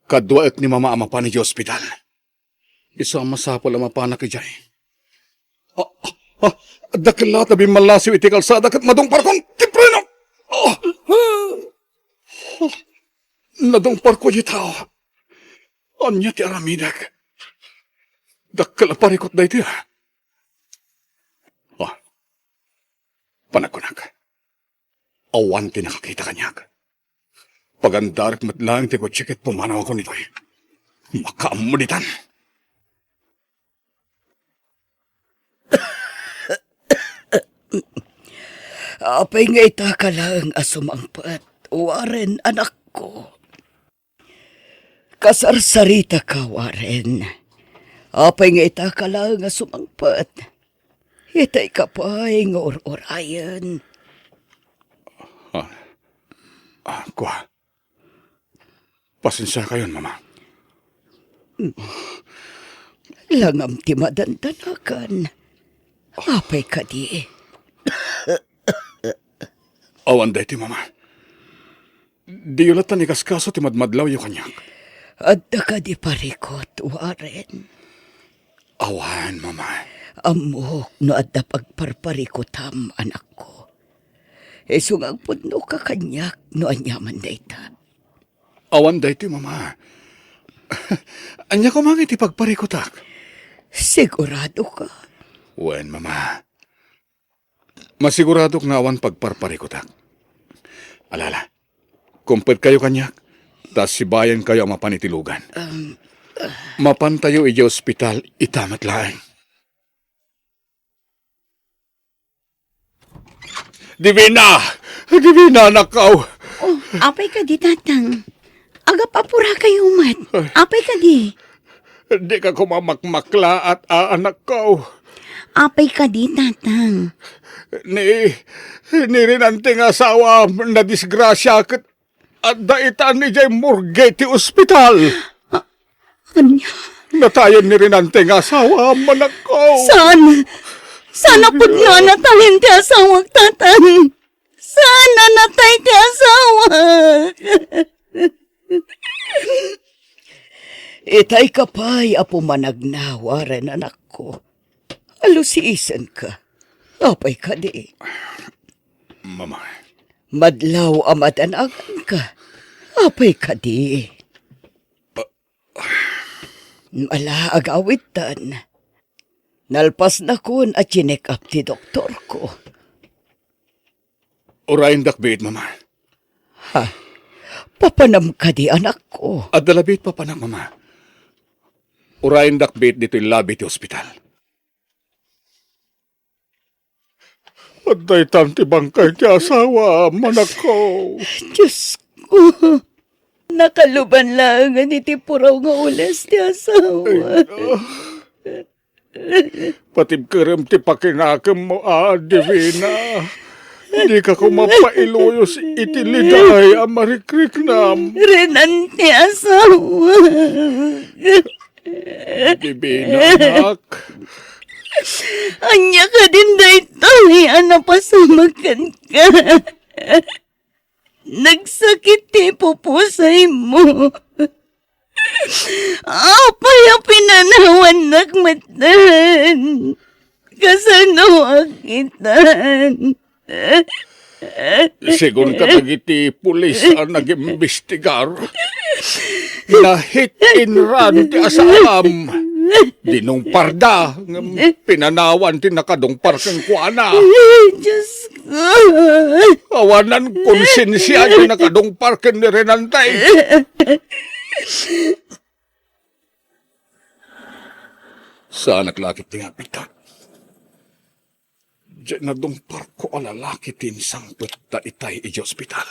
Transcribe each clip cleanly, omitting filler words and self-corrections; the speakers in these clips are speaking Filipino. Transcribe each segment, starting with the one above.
Kadwa ni mama ama pa ni hospital. Isa masapol ang mapana kay Jay. Dakila tabi malasiw iti kalsada kat madungpar kong tipreno. Nadungpar ko yung tao. Anya ti aramidag. Dakila parikot da iti. Panagunak. Awan ti nakakita kanyag. Pagandarik matlang ti ko tsikit pumanaw ako nito. Makaamulitan. Apay nga ita ka lang asumangpat, Warren, anak ko. Kasarsarita ka, Warren. Apay nga ita ka lang asumangpat. Itay ka pa'y nga or-orayan. Kwa. Pasensya kayo, mama. Langam ti madandanakan. Apay ka di. Awan day ti mama. Di ulatan ikaskaso ti madmadlaw yung kanyang. At ka di parikot, Warren. Awan, mama. Amok no adda pagparparikotam, anak ko. Sungang puno ka kanyak no anyaman dayta. Awan day ti mama. Anya ko mga iti pagparikotak. Sigurado ka? Wen, mama. Masigurado nga awan pagparparikotak. Alala, kumpet kayo kanyak, tas si bayan kayo ang mapanitilugan. Mapan tayo iya ospital, itamat laeng. Divina! Divina, nakaw! Oh, apay ka di, tatang. Agap apura kayo, mat. Apay ka di. Di ka kumamakmakla at aanak ko. Apay ka di, tatang. Ni rinanting asawa na disgrasya kat at daitan ni Jay Morgue ti ospital. Anya? Natayon ni rinanting asawa, manak ko. Sana pud nga natalin ti asawag, tatang. Sana natay ti asawa. Itay ka pa'y apo managnawaran, anak ko. Alusiisan ka. Apay ka di. Mama. Madlaw amadanagan ka. Apay ka di. Mala agawitan. Nalpas na kun at chinek up ti doktor ko. Urayin dakbit, mama. Ha? Papanam ka di, anak ko. At dalabit pa panak, mama. Urayin dakbit dito yung labi ti ospital. At daitan ti bangkay ti asawa, manak ko. Diyos ko. Nakaluban lang iti puraw nga ulas ti asawa. Patib kerem ti pakinakam mo, Divina. Di ka kumapailoyos iti liday amarikriknam. Renan ti asawa. Divina, anak. Anya ka din daytoy, anapasamakan ka. Nagsakit ti pupusay mo. Apay ang pinanawan nagmatan. Kasano akitan. Sigun ka tagiti pulis ang nag-imbestigar. Nahit in run ti asam. Dinong parda. Pinanawan ti nakadungpar kang kuana. Diyos ko. Awanan konsensya ti nakadungpar kang ni Renantay. Sa naglakit ti nga pitat. Diyan na dungpar ko alalaki tinsangpet ta itay iji ospital.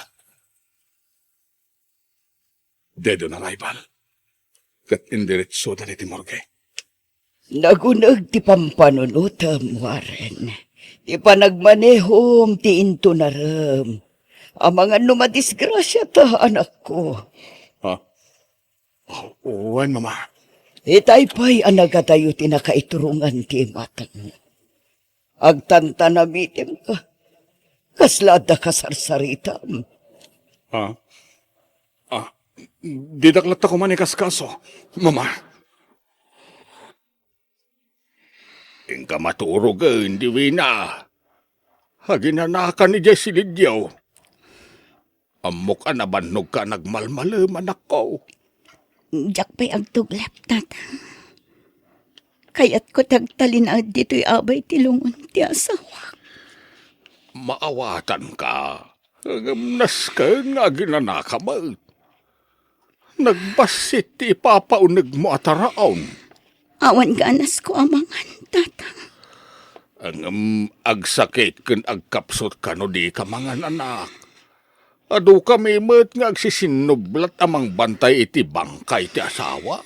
Dedo na rival. Kat indiretso da ti morgue. Nagunag ti pampanunutam, Warren. Ti panagmanehom ti into naram. Ang mga numadisgrasya ta, anak ko. Ha? Uwan, mama. Itay pa'y anagatayo ti nakaiturungan ti matang. Agtantanamitim ka. Kaslada ka sarsaritam. Ha? Didaklat ako manikas kaso, mama. Ingka maturog hindi wina. Haginanakan ni Jesse Lidyaw. Amok ka na banog ka nagmalmalaman ako. Jak pa'y ang tuglap, tatang. Kaya't ko tagtalinaad dito'y abay tilungon ti asawa. Maawatan ka. Nas ka nga ginanaka mo. Nagbasit ti ipapaunig mo ataraon. Awan ganas ko amangan, tatang. Ang agsakit kun agkapsot ka no di ka mga anak. Ado kami met nga agsisinublat amang bantay iti bangkay ti asawa.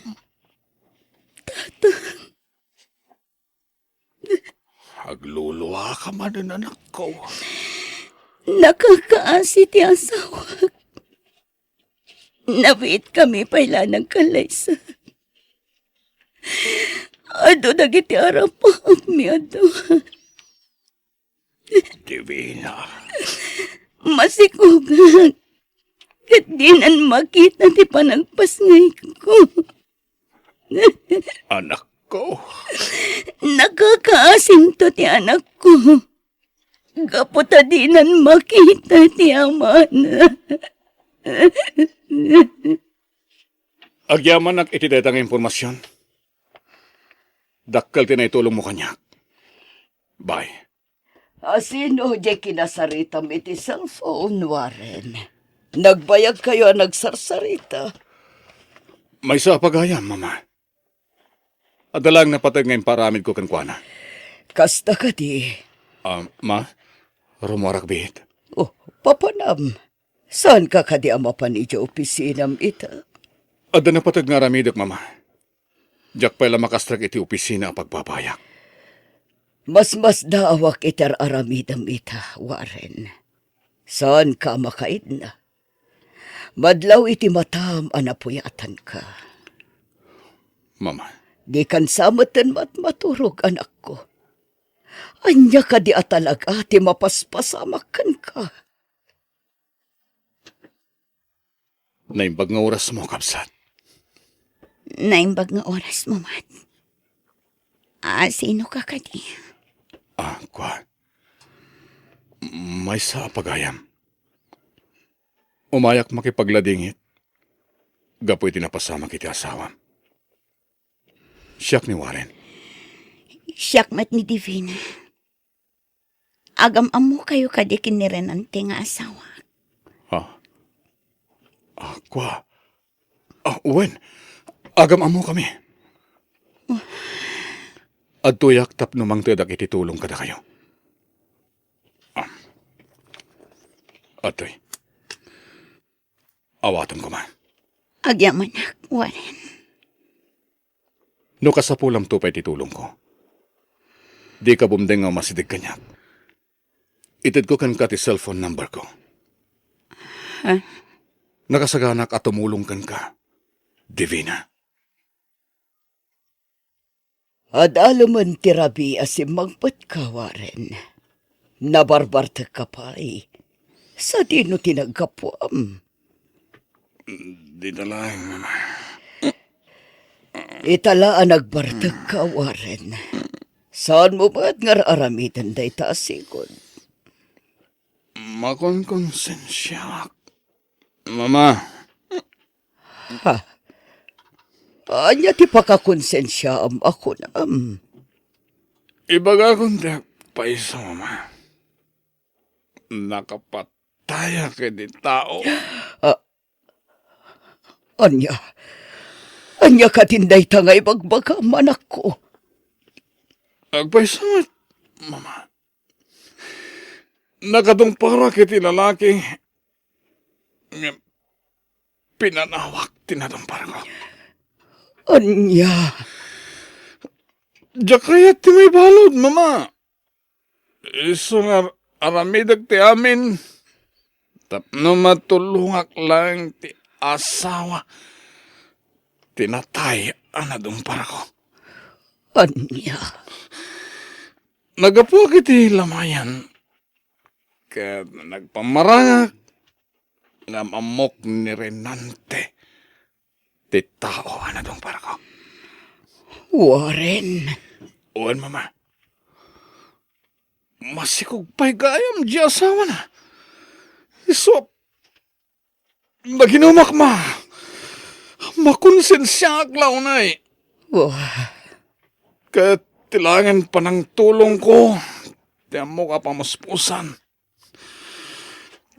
Agluluwa ka man ang anak ko. Nakakaasi ti asawa. Nabiit kami paila ng kalaysa. Ado dagiti arapam mi ado. Divina. Masikugan. Kat di nan makita ti panagpasngay ko. Anak ko. Nakakaasim to ti anak ko. Kaputa di nan makita ti aman. Agyaman iti detang impormasyon. Dakkel tinaitulong mo kanya. Bye. Sino di kinasaritam iti cellphone, Warren? Nagbayag kayo nagsarsarita. May sa pagayam, mama. Adalang napatag ngayon paramid ko kankwana. Kasta ka di. Ma? Rumarak bihit. Oh, papanam. Saan ka kadi amapan iti opisinam ita? Ada napatag nga ramidok, mama. Diyak pala makastrak iti opisina ang pagbabayak. Mas daawak itar aramidam ita, Warren. Saan ka makaid na? Madlaw iti matam anapuyatan ka. Mama. Di kan samatan maturog anak ko. Anya ka di atalaga ti mapaspasamakan ka. Naimbag nga oras mo, kapsat. Naimbag nga oras mo, Mat. Sino ka kadi? Kwa. May sa pagayam. Umayak makipagladingit. Gapoy tinapasama kiti asawa. Siyak ni Warren. Siyak mat ni Divina. Agam-am mo kayo kadi kinirenante nga asawa. Kwa. Uwen. Agam amo kami. At tuyak tap numang tedak ititulong kada kayo. Atoy. Awatan ko man. Agyaman na, Warren. No kasapulam to pa ititulong ko. Di ka bumdeng nga masidig kanyak. Itid ko kan ka ti cellphone number ko. Nakasaganak at tumulong kan ka. Divina. Adalaman tirabi asim magpat ka, Warren. Nabarbarta ka pa eh. Sa dino tinagkapuam. Di na lang, mama. Italaan nagbartag ka, Warren. Saan mo ba't nga aramitan day taasikon? Makonkonsensya. Mama. Anya ti pakakonsensya ako na Ibaga kong paisa, mama. Nakapataya ka di tao. Anya ka tinday tangay bagbaga manak ko. Agpaisa nga, mama. Nakatong para kiti lalaki. Pinanawak tinatong para ko. Anya. Diyak kaya ti may balod, mama. Iso nga aramidag ti amin. Tapno matulungak lang ti asawa. Tinatay anadong para ko. Anya. Nagapo kiti lamayan. Kaya nagpamarangak. Nga mamok ni Renante. Ti tao, ano dong para ko? Warren, Uwan, mama. Masikog pa'y gayam di asawa na. So, naginumak ma. Makonsensya aklaw na eh. wah, Katilangan pa ng tulong ko. Tiyan mo ka pa maspusan.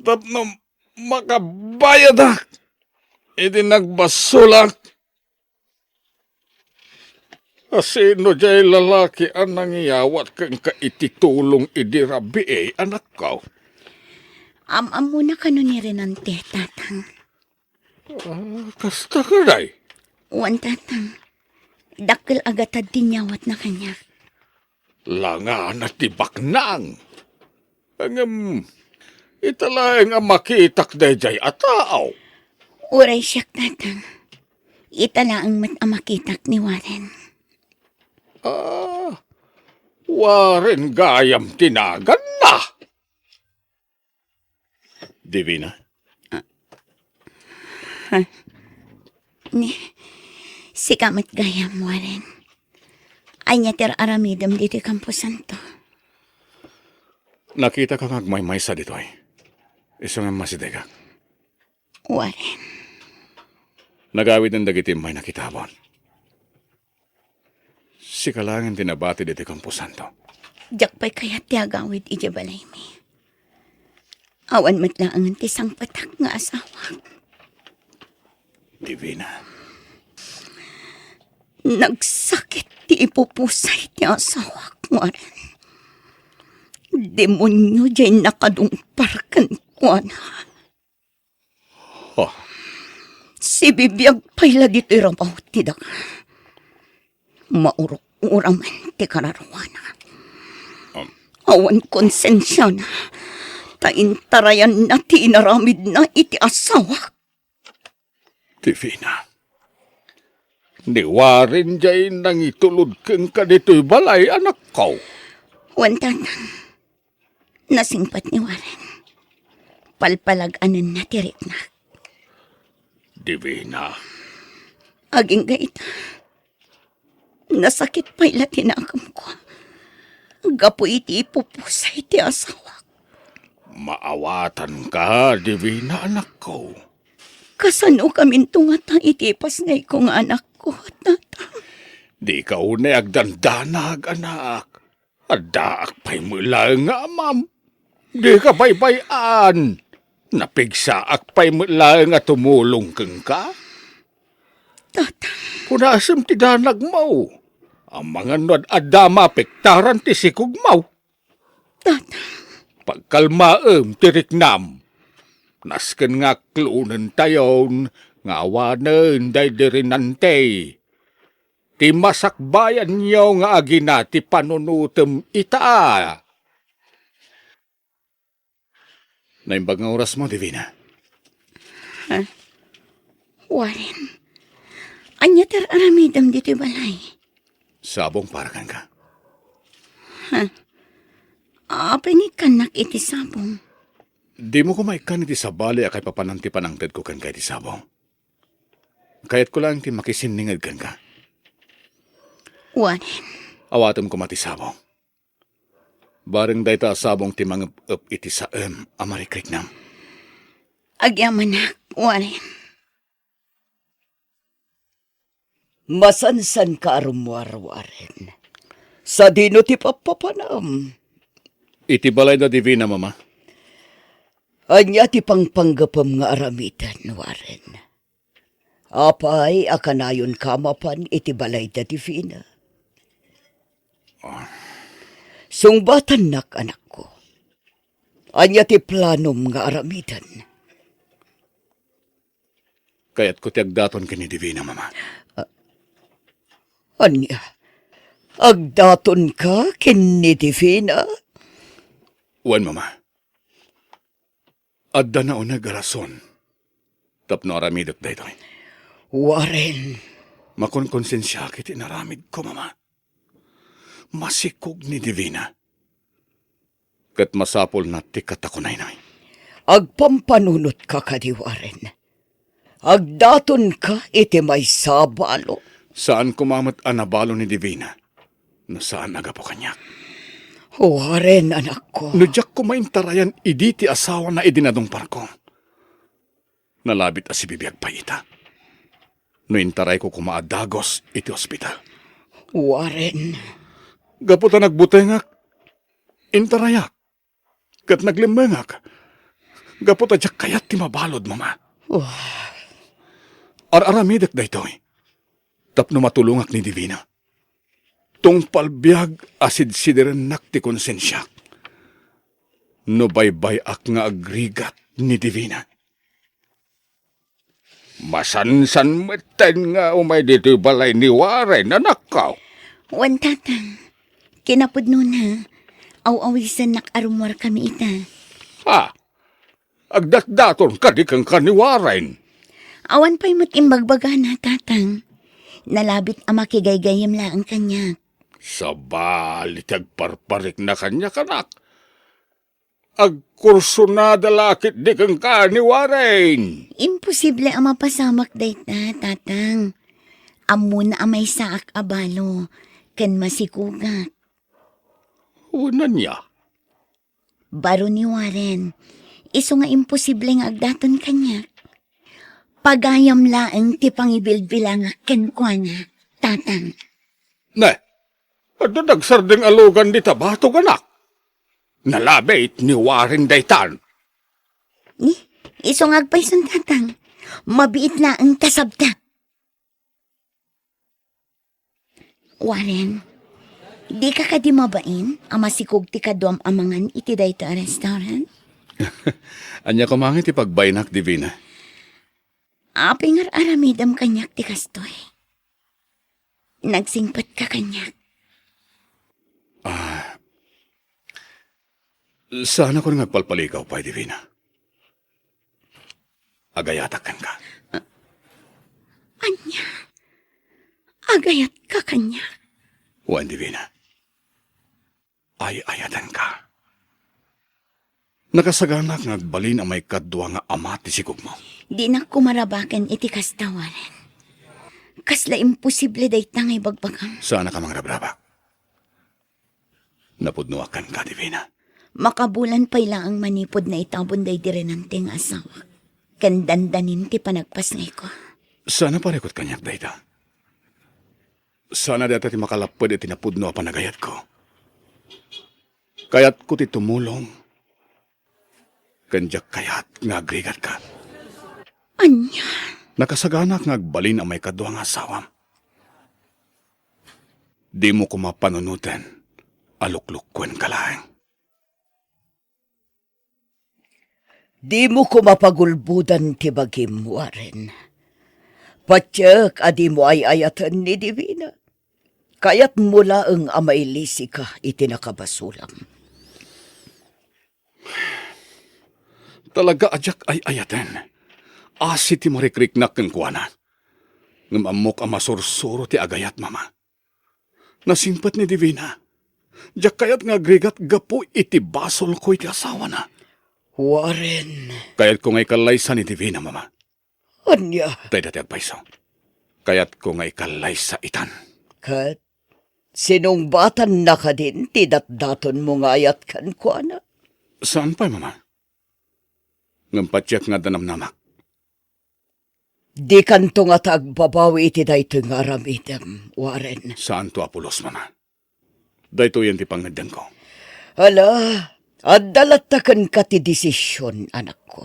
Tapno makabayad na. Idi nagbasulak. Asino jay lalaki ang nangiyawat kang kaititulong idi rabi anak ko. Am muna ka nun ni Renante, tatang. Kasta ka day. Uwan, tatang. Dakil agatad tinyawat na kanya. Langa na tibak nang. Ang italaeng ang makitak dayjay atao. Uray siyak, tatang. Itala ang matamakitak ni Warren. Waren gayam tinagan na. Divina, Si kamot gayam, Warren. Anya ter aramidam dito Campo Santo. nakita ka ngagmaymay sa ditoy. Isang ang masidega. Warren. Nagawid ng dagitim may nakitabon. Si kalangan tinabati dito Campo Santo. Diyak pa'y kaya tiagawid ijabalay mi. Awan matlaangan tisang patak nga asawa. Divina, Nagsakit ti ipupusay ti asawa, Warren. Demonyo dyan nakadungparkan ko na. oh, Si bibiyag payla dito irabaw ti da. Maurok-uraman ti kararwana. Awan konsensya na. Taintarayan na ti inaramid na iti asawa. Divina. Ni Waren jay nang itulod kang kadito'y balay anak ko. Wantan. Nasingpat ni Warren. Palpalag-anan na tirik na. Divina, Aging gaita. Nasakit pa ila tinakam ko. Gapo iti ipupusay ti asawa. maawatan ka, Divina anak ko. Kasano kamin tungata itipas ngay kong anak ko, tata. Di ka unay agdandanag, anak. Adaak pa'y mula nga, ma'am. Di ka baybayan. Napigsaak pa'y mula nga tumulong kang ka. Tata, Punasam ti danag mo. Ang mga nod adama pektaran ti sikog mo. tata. Pagkalmaem ti riknam. Nasken nga klunen tayon, nga awanen day dirinante. Ti masakbayan niyo nga agina ti panunutem ita. Naimbag nga oras mo, Divina. Warren. Anya ter aramidam dito balay. Sabong parakan ka. Apinikan nak iti sabong. Di mo kumaikan iti sabali akay papananti panangted ko kan kay ti sabong. Kayat ko lang ti makisiningad kan ka. Warren. Awatem ko mati sabong. Bareng day ta sabong ti mga iti saem amarikrik nam. Agyaman nak, Warren. masansan ka arumwar, Warren. Sa dino ti papapanam. Iti balay na Divina, mama. Anya ti pangpanggapam nga aramitan, Warren. Apay, akanayon kamapan iti balay da Divina. Sungbatan nak anak ko. Anya ti planom nga aramitan. Kayat ko ti agdaton kini Divina, mama. Anya, agdaton ka kini Divina? Wan, mama. Adda na unag arason. Tapno aramidot da ito. Warren, Makonkonsensya kiti naramid ko, mama. Masikog ni Divina. Kat masapol na ti katakunay na. agpampanunot ka kadi Warren. Agdaton ka iti may sabalo. Saan kumamat anabalo ni Divina? No saan nagapo kanyak? Waren, anak ko. No diyak kumaintarayan iditi asawa na idinadong parko. Nalabit as si bibiyag pa ita. No intaray ko kumaadagos iti ospital. Waren. Gaputa nagbutengak, intarayak, kat naglimengak. Gaputa diyak kayat ti mabalod, mama. Ar-aramidek da ito'y. Tapno matulungak ni Divina. Tung palbiag asid sidiren nak ti konsensyak. No baybay ak nga agrigat ni Divina. Masansan meten nga umay dito balay ni Warren, anak ka. Wan tatang, kinapod nun ha. Aw-awisan nakarumwar kami ita. Ha? Agdat-daton ka di kang kaniwarain. Awan pa'y matimbagbagan ha tatang. Nalabit ang makigaygayam laang kanya. Sabalit agparparik na kanya kanak. Agkurso na dalakit di kang kaniwarain. Imposible ang mapasamak dayta, tatang. Amo na amay saak abalo, ken masikugat. Una niya. Baro ni Warren, iso nga imposible nga agdaton kanya. Pagayam laeng ti pangibilbilang ken kuana, tatang. Ne, at nagsardeng alugan di tabato ganak. Nalabit ni Warren daytan. Ni, iso nga agpayson tatang. Mabiit laeng kasabta. Warren, di ka kadimabain ang masikog ti kaduam amangan iti dayta restaurant? Anya kumangit ipagbaynak, Divina. Apingar aramidam kanyak ti kastoy. Nagsingpat ka kanyak. Sana ko rin nagpalpalikaw pa, Divina. Agayatakan ka. Anya, agayat ka kanyak. Juan Divina. Ay-ayatan ka. Nakasaganak nga agbalin ang may kadwa nga ama ti sikog mo. Di na kumarabakan iti kastawaran. Kasla imposible day tangay bagbagam. Sana ka mga rabrabak. Napudnuakan ka, Divina. Makabulan pa'y lang ang manipod na itabon day dire ng ting asawa. Kandandanin ti panagpasngay ko. Sana parekot kanyak, Dayta. Sana dati ti makalapod iti napudno a panagayat ko. Kayat ko ti tumulong. Kanjak kayat nga agrigat ka. Anya, Nakasaganak nga agbalin ang may kadwa nga asawam. Di mo ko mapanunutan. Aluklukwen ka lang. Di mo ko mapagulbudan ti bagim, Warren. Patyak adi mo ay ayatan ni Divina. Kaya't mula ang amay lisi ka iti nakabasulam. Talaga ajak ay ayaten. Asi ti marikriknak keng kuana. Ngamamok ang masursuro ti agayat, mama. Nasimpat ni Divina. Diyak kayat nga agrigat gapo iti basol ko iti asawa na. Warren. Kayat ko nga'y kalaysa ni Divina, mama. Anya. Tay dati agpaiso. Kayat ko nga'y kalaysa itan. Kat, sinong batan na ka din, tidat-daton mo nga ayat kan ko, ana? Saan pa, mama? Ngampatyak nga danamnamak. Di kanto nga tagbabawi iti dayto nga aramidam, Warren. Saan to apulos, mama? Dahito yan ti pangadyan ko. Hala, adalatakan ka ti desisyon, anak ko.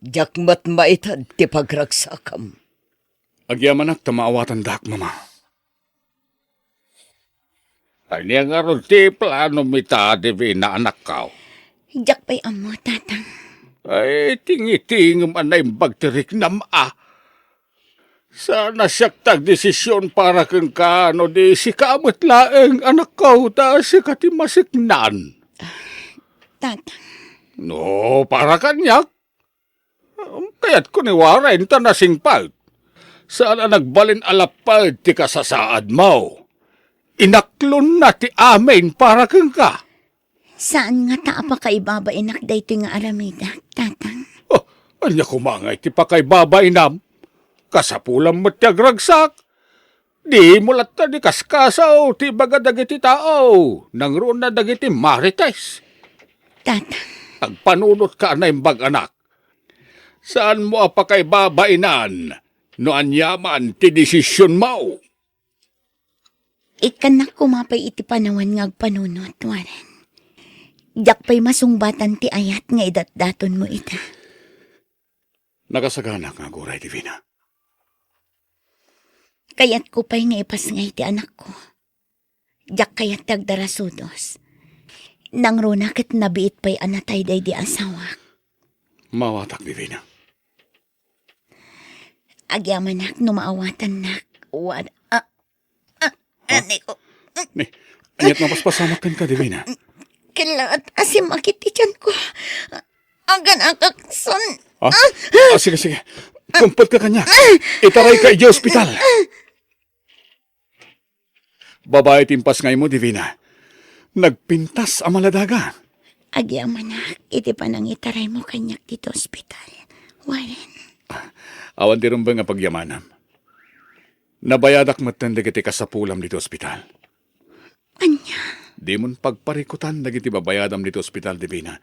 Jakmat maitad ti pagragsakam. Agyamanak tamaawatan dak, mama. Ay nga ron ti plano mita, Divina, anak ka. hijak pa'y amo, tatang. Ay, tingi-tingam anay bagtirik na maa. Sana siyak tag-desisyon para kang kano di si kamot laeng anak ko ta si katimasiknan. Tatang, No, para kanyak. Kaya't ko ni Warren ta nasingpag. Sana nagbalin alapad ti kasasaad mo. Inaklon na ti amin para kang ka. saan nga ta pa kaibabain nakday ito nga aramida, tatang? Oh, Anya kumangay ti pa kay babay nam. Kasapulang matyag ragsak. Di mulat na di kaskasaw ti baga dagiti tao. Nang roon na dagiti marites. Tatang, Agpanunot ka na imbag anak. Saan mo pa kay babainan? No anyaman ti desisyon mo. ikan na kumapay iti panawan nga agpanunot, Warren. Jak pa'y masungbatan ti ayat nga idatdaton mo ita. Nakasagana nga guray, Divina. Kayat ko pa'y nga ipasngay ti anak ko. Jak kayat tagdarasudos. Nang runakit nabiit pa'y anatay day di asawa. Mawatak, Divina. Agyaman nak, numaawatan nak. Wad, Ani ko. Ni, anyat mapaspasamak ka, Divina. Kailangan asim makit ti tiyan ko. Agan akakson. Sige, sige. Kumpot ka kanya. Itaray ka iji ospital. Babae timpas ngay mo, Divina. Nagpintas ang maladaga. Agyaman nak, iti pa nang itaray mo kanyak dito ospital. Warren. Awan ti rumbang nga pagyamanam. Nabayadak matan dagiti kasapulam dito ospital. Anya, Di mon pagparikutan dagiti babayadam dito ospital, Divina.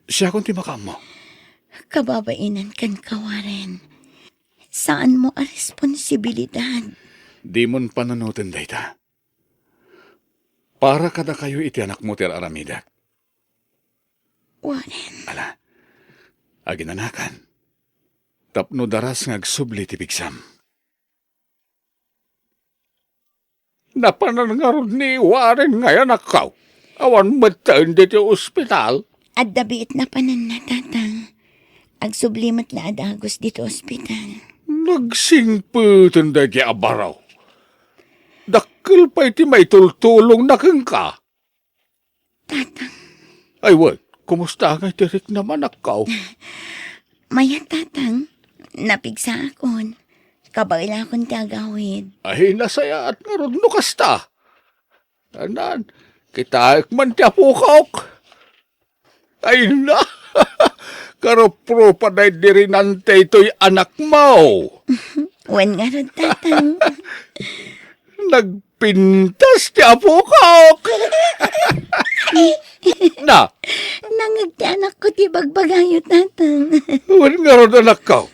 Siya kung ti makam mo. kababainan kan ka, Warren. Saan mo a responsibilidad? Di mon pananutin dayta. Para kada kayo iti anak mo ter aramida. Warren, Ala, aginanakan. Tapno daras ngagsubli ti pigsam. Napanangarod ni Warren ngayon akaw. Awan mataan dito ospital. at dabiit na panan na tatang. Agsublimat la adagos dito ospital. Nagsingputan da ki abaraw. Dakil pa iti may tultulong na kang ka. Tatang, Ay, wal, kumusta nga tirik naman akaw? maya tatang, napigsa akon. Kabaila akong tagawid. Ay, nasaya at ngarod no kasta. Anan, kita man ti apukok. Ay na, karopro pa na dirinante ito'y anak mo. Wen nga ron tatang. Nagpintas ti apukok. Na, Nangagti anak ko ti bagbagayo tatang. wan nga ron anak ko.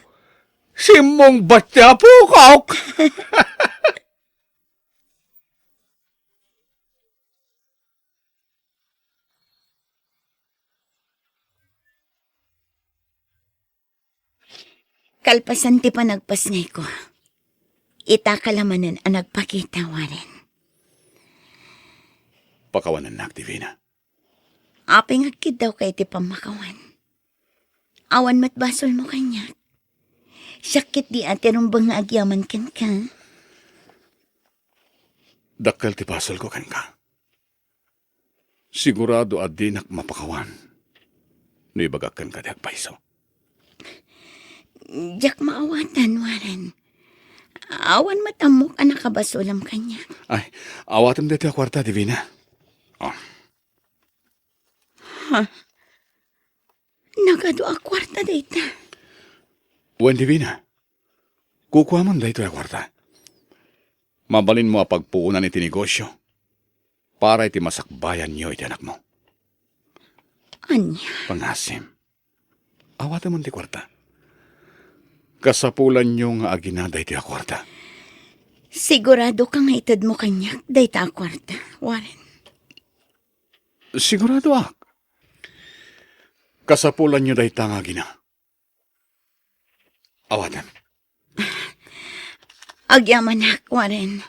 Simong ba't ti apukok? Kalpasan ti panagpasngay ko. Itakalamanan ang nagpakita, Warren. Pakawanan na, Divina. Aping agkid daw kay ti pamakawan. Awan mat basol mo kanya. Sakit di ate rumbang nga agyaman kan ka. Dakkel ti pasol ko kan ka. Sigurado at dinak mapakawan. No ibagak kan ka di agpaiso. Diyak maawatan, Warren. Awan matamok ang nakabasulam kanya. Ay, awatam dito a kwarta, Divina. Oh, Nagado a kwarta data. wen Divina. Kukuha man dito a kwarta. Mabalin mo a pagpuunan iti negosyo para iti masakbayan niyo iti anak mo. Anya, Pangasim. Awatam mo ti kwarta. Kasapulan niyo nga aginada iti a kwarta. sigurado ka nga itad mo kanya data a kwarta, Warren. Sigurado ak. Kasapulan niyo dahi nga gina. Awatam. Agyaman na, Warren.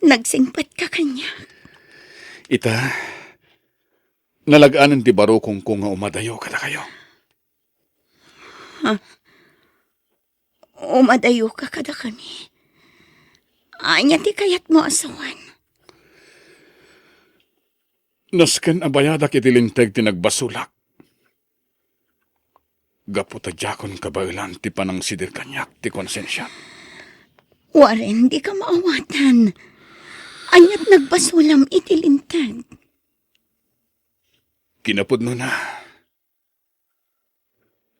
Nagsingpat ka kanya. Ita, nalagaanan ti baro kung nga umadayo kada kayo. Umadayo ka kada kami. Anya ti kayat mo asawan. Nasken abayadak iti linteg ti nagbasulak. Gaputa jakon kabailan ti panang sidir kanyak ti konsensya. Warren, di ka maawatan. Anyat nagbasulam itilintag. Kinapod no na.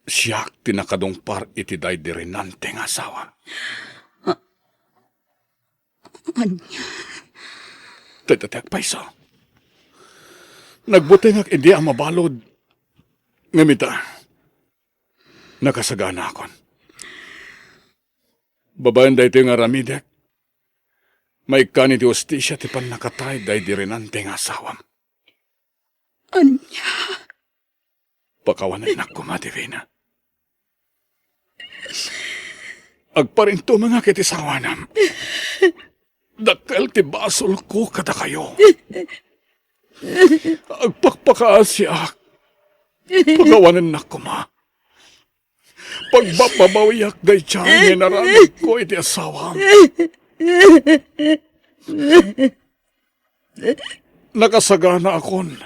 siya tinakadungpar iti daydi renante nga asawa. Anya, Tatatak paiso. Nagbuti nga hindi ang mabalod. Ngamita, nakasagana akon. Babayan dahi ito nga ramidek. May kaniti hostisya ti pan nakatay dahi di renante nga asawam. anya, Pakawanan na kumadivina. Agparinto mga kitisawanam. Dakkel ti basol ko kada kayo. Agpakpakaan siya. Pagawanan na kuma. Pagbababawiyak day siya, naranig ko iti asawam. Nakasagana akon.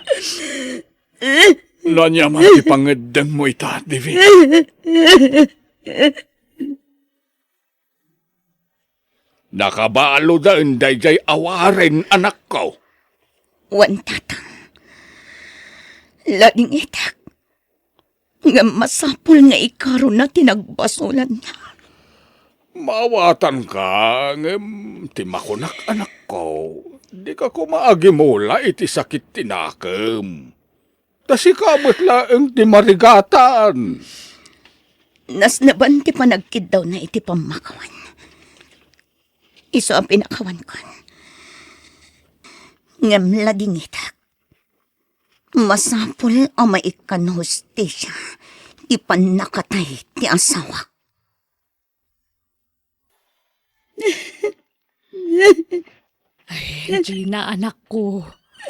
Nanyaman ti pangedeng mo ita, Divi. Nakabalo da inday jay awaren anak ko. wan tatang. Lading itak. Nga masapul nga ikaro na tinagbasulan niya. Mawatan ka, timakunak anak ko. Di ka kumaagi mula iti sakit tinakam. Tasi kamot laeng ti marigatan. Nas nabanti pa nagkid daw na iti pamakawan. Iso ang pinakawan ko. Ngam lading itak. Masapul ang maikan hostisya. Di pa nakatay ti asawa. Ay, Gina, anak ko.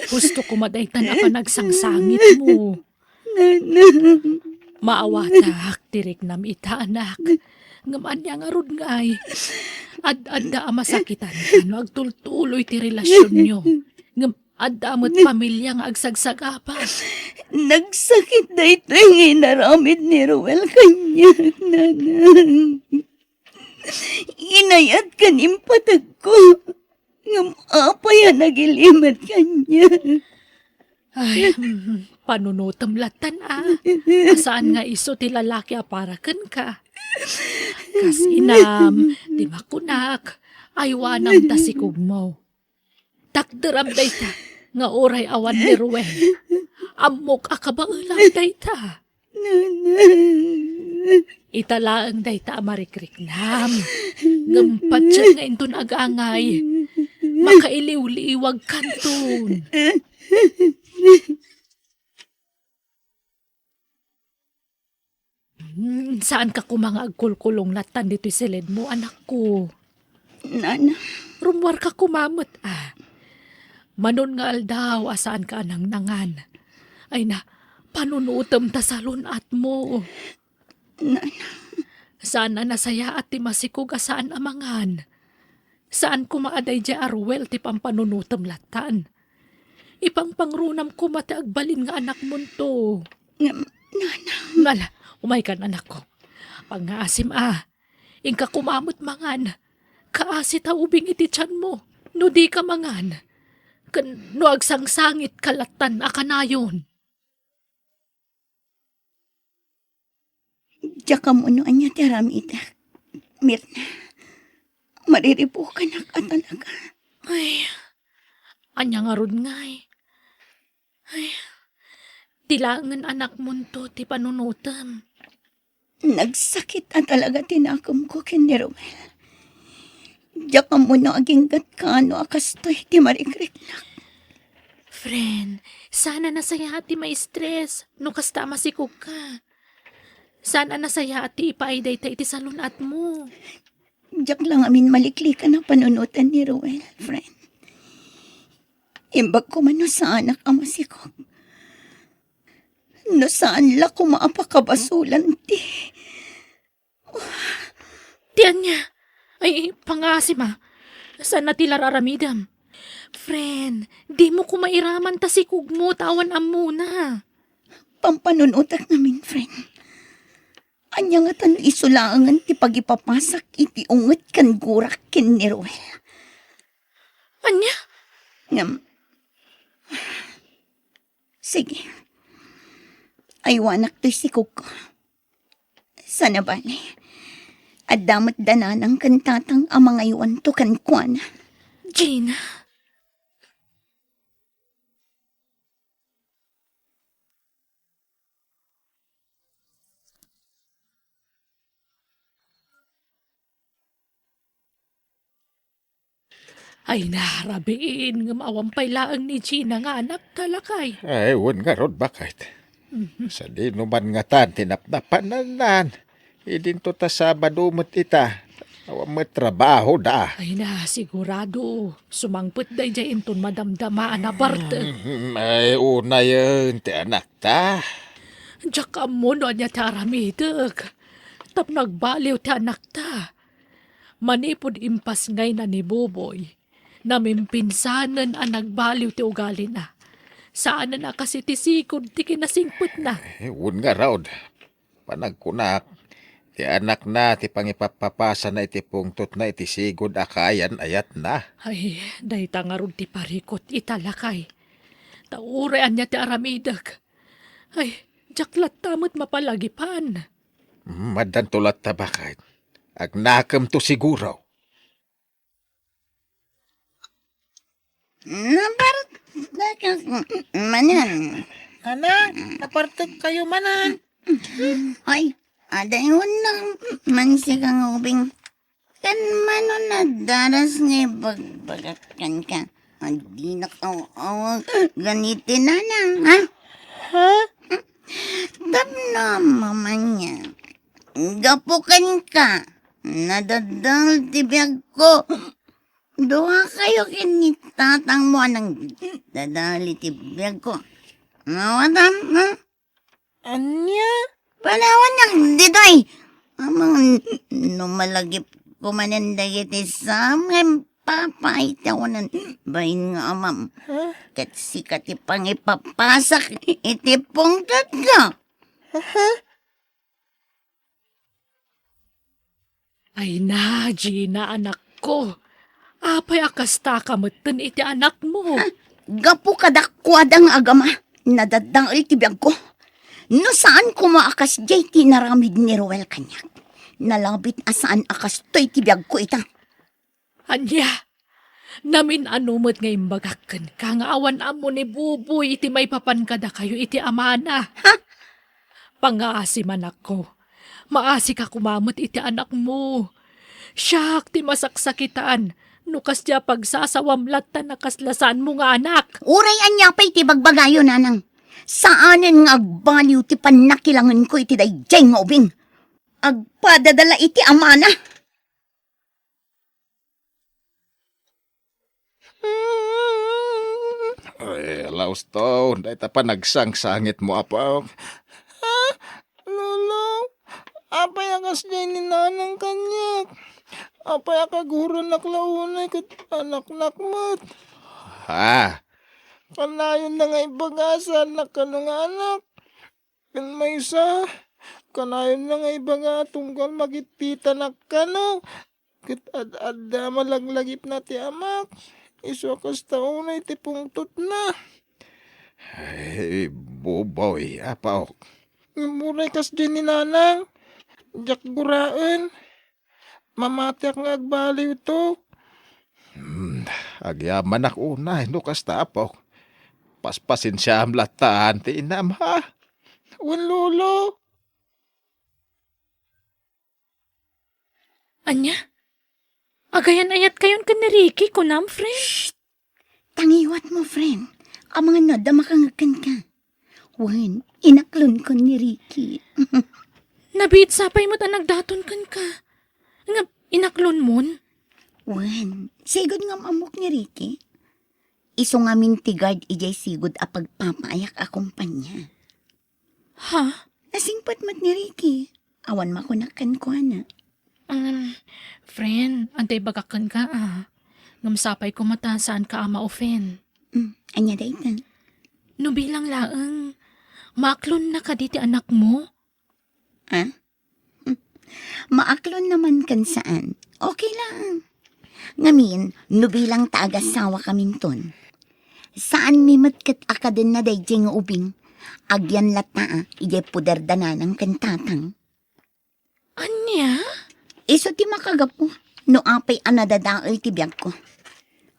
Gusto ko madaytan na panagsangsangit mo. Maawatak, tirik nam ita, anak. Ngaman niya nga rod ngay. Ad-adda masakitan ka no, agtultuloy ti relasyon nyo. Adda mo't pamilya nga agsagsagapa. Nagsakit na ito yung inaramid ni Ruel kanya, nanang. Inayat ka nimpatag ko. Ngam apay nagilimat kanya. Ay, panunutam latan Asaan nga iso ti lalaki aparakan ka? Kas inam, di makunak, aywanam ta si kugmo. Takdaram dayta, nga oray awan ni Ruel. Amok akabaulang dayta. Italaang dayta amarikriknam. Ngampat siya nga intun agangay. Makailiw-liwag kanton. Saan ka kumanga agkulkulong latan dito'y silid mo, anak ko? Nana, Rumwar ka kumamot, Manon nga aldaw, asaan ka anang nangan. Ay na, panunutom ta sa lunat mo. nana, Sana nasaya at ti masikog asaan amangan. Saan kumaaday di arwel ti pampanunutom latan. Ipang pangrunam ko mati agbalin nga anak mo to. nana, Ngala, umay kan anak ko. Pangaasim Ingka kumamot mangan. Kaasi ta ubing iti tiyan mo. No di ka mangan. No agsangsangit kalatan akanayon. Tsaka mo no anya tiramita. Mirna, mariripo ka na ka talaga. Ay, anya nga rod ngay. Ay, tilangan anak mo to ti panunutam. Nagsakit na talaga tinakam ko kini Romel. Tsaka mo no aging gatkano akastoy ti marikrik na. Friend, sana nasaya ati may stress. No kasta masikog ka. Sana nasaya ati ipaiday ta iti salunat mo. Diyak lang amin malikli ka na panunutan ni Ruel, friend. Imbag ko man no sa anak ang masikog. No saan la ko maapakabasulan ti. Tiyan niya. Ay, pangasim Saan na tila raramidam? Friend, di mo ko mairaman ta sikog mo, tawan am muna. Pampanunutak namin, friend. Anya nga tan isulangan ti pagipapasak iti unget kan gurak kin ni Ruel. Anya? Ngam. Sige. Aywanak to'y sikog ko. Sana bali. At damat dananang kantatang ang mga iwan to kankwana. Gina, ay narabiin nga maawampay laang ni Gina nga anak talakay. Ay, wan nga ron, bakit? Sa di naman nga tan, tinapnapan na nan. Idin to ta Sabado mo't ita. Awa mo trabaho da. Ay na, sigurado. Sumangput day jay inton madamdamaan na parte. Ay, una yun, ti anak ta. Diyak ka mo no niya taramidag. Tap nagbaliw ti anak ta. Manipod impas ngay na ni Boboy. Namimpinsanan ang nagbaliw ti ugali na. Saan na kasi ti sikod ti kinasingput na. Ay, wan nga raod. Panagkunak. Ti anak na, ti pangipapapasa na iti pungtot na iti sigod akayan ayat na. Ay, day tangarod ti parikot italakay. Taurean niya ti aramidag. Ay, jaklat tamot mapalagipan. Madan tulat ta bakit. Agnakam to siguro. Nabarat manan. Anak, napartag kayo manan. Ay, adayon na man si kang ubing. Kan mano na daras nga bagbagakan ka. Hindi na awag ganitin na lang, ha? Ha? Tap na, mama niya. Gapukan ka. Nadadal tibiyag ko. Doha kayo kinitatang mo ng dadali tibiyag ko. Nawatam, ha? Anya? Panawan ng didoy. Amang numalagip ko mananday iti samem papaita ko ng bayin nga amam. Kat sikat ipang ipapasak iti pungkat ka. Ay na, Gina, anak ko. Apay akasta ka matan iti anak mo. Gapu kadakwadang agama. Nadadang tibiyag ko. No saan ko maakas jay tinaramid ni Ruel kanyak. Nalabit asaan akas to'y tibiyag ko ita. Anya, namin anumot ngayon bagakan ka nga awan amo ni Buboy iti may papankada kayo iti amana. Ha? Pangaasi man ako. Maasi ka kumamot iti anak mo. Siyak ti masaksakitaan. Nukas diya pagsasawamlat ta nakaslasan mo nga anak. Uray anya pa'y tibagbagayo nanang. Saanen nga agbaliw ti panakilangan ko iti dayjay nga ubing. Agpadadala iti amana. Ay, laos to. Dahil ta pa nagsangsangit mo, apaw. Lolo, apay akas din ni nanang kanyak. Apay akaguran naklaunay kat anak-nak mat. Ha? Kanayon na nga ibagasan na kanong anak. Kan may isa, kanayon na nga ibaga tunggal magitita na kano. Kat ad-adda malaglagip na ti amak. Iso kas taunay ti pungtot na. Ay, Buboy, apaw. Muray kas din ni nanang. Jak guraan. Mamatiak nga agbaliw to. Agyaman ako na, nukas ta, apaw. Paspasin siya am lataan, ti inam, ha? Wan lolo. Anya, agayan ayat kayon ka ni Ricky kunam, friend. Tangiwat mo, friend. Ang mga nada makangakan ka. Wan, inaklon ko ni Ricky. Nabit sapay mo't ang nagdaton kan ka. Nga, inaklon mon? Wan, sigod nga mamok ni Ricky. Iso nga mintigard ijay sigod a pagpapayak akumpanya. Ha? Nasingpat mat ni Ricky. Awan makunakan ko na. Friend, antay bagakan ka Ngamsapay ko mata saan ka ma-offend. Anya daytan. No bilang laang, maklon na ka diti anak mo. Ha? Maaklon naman kan saan. Okay lang. Ngamin, nubilang taagasawa kaminton. Saan mimat kat akaden na dayjay nga ubing, agyan lata ijay puder dananang kantatang. Anya? Iso ti makagapo, no apay anadadaol ti biyag ko.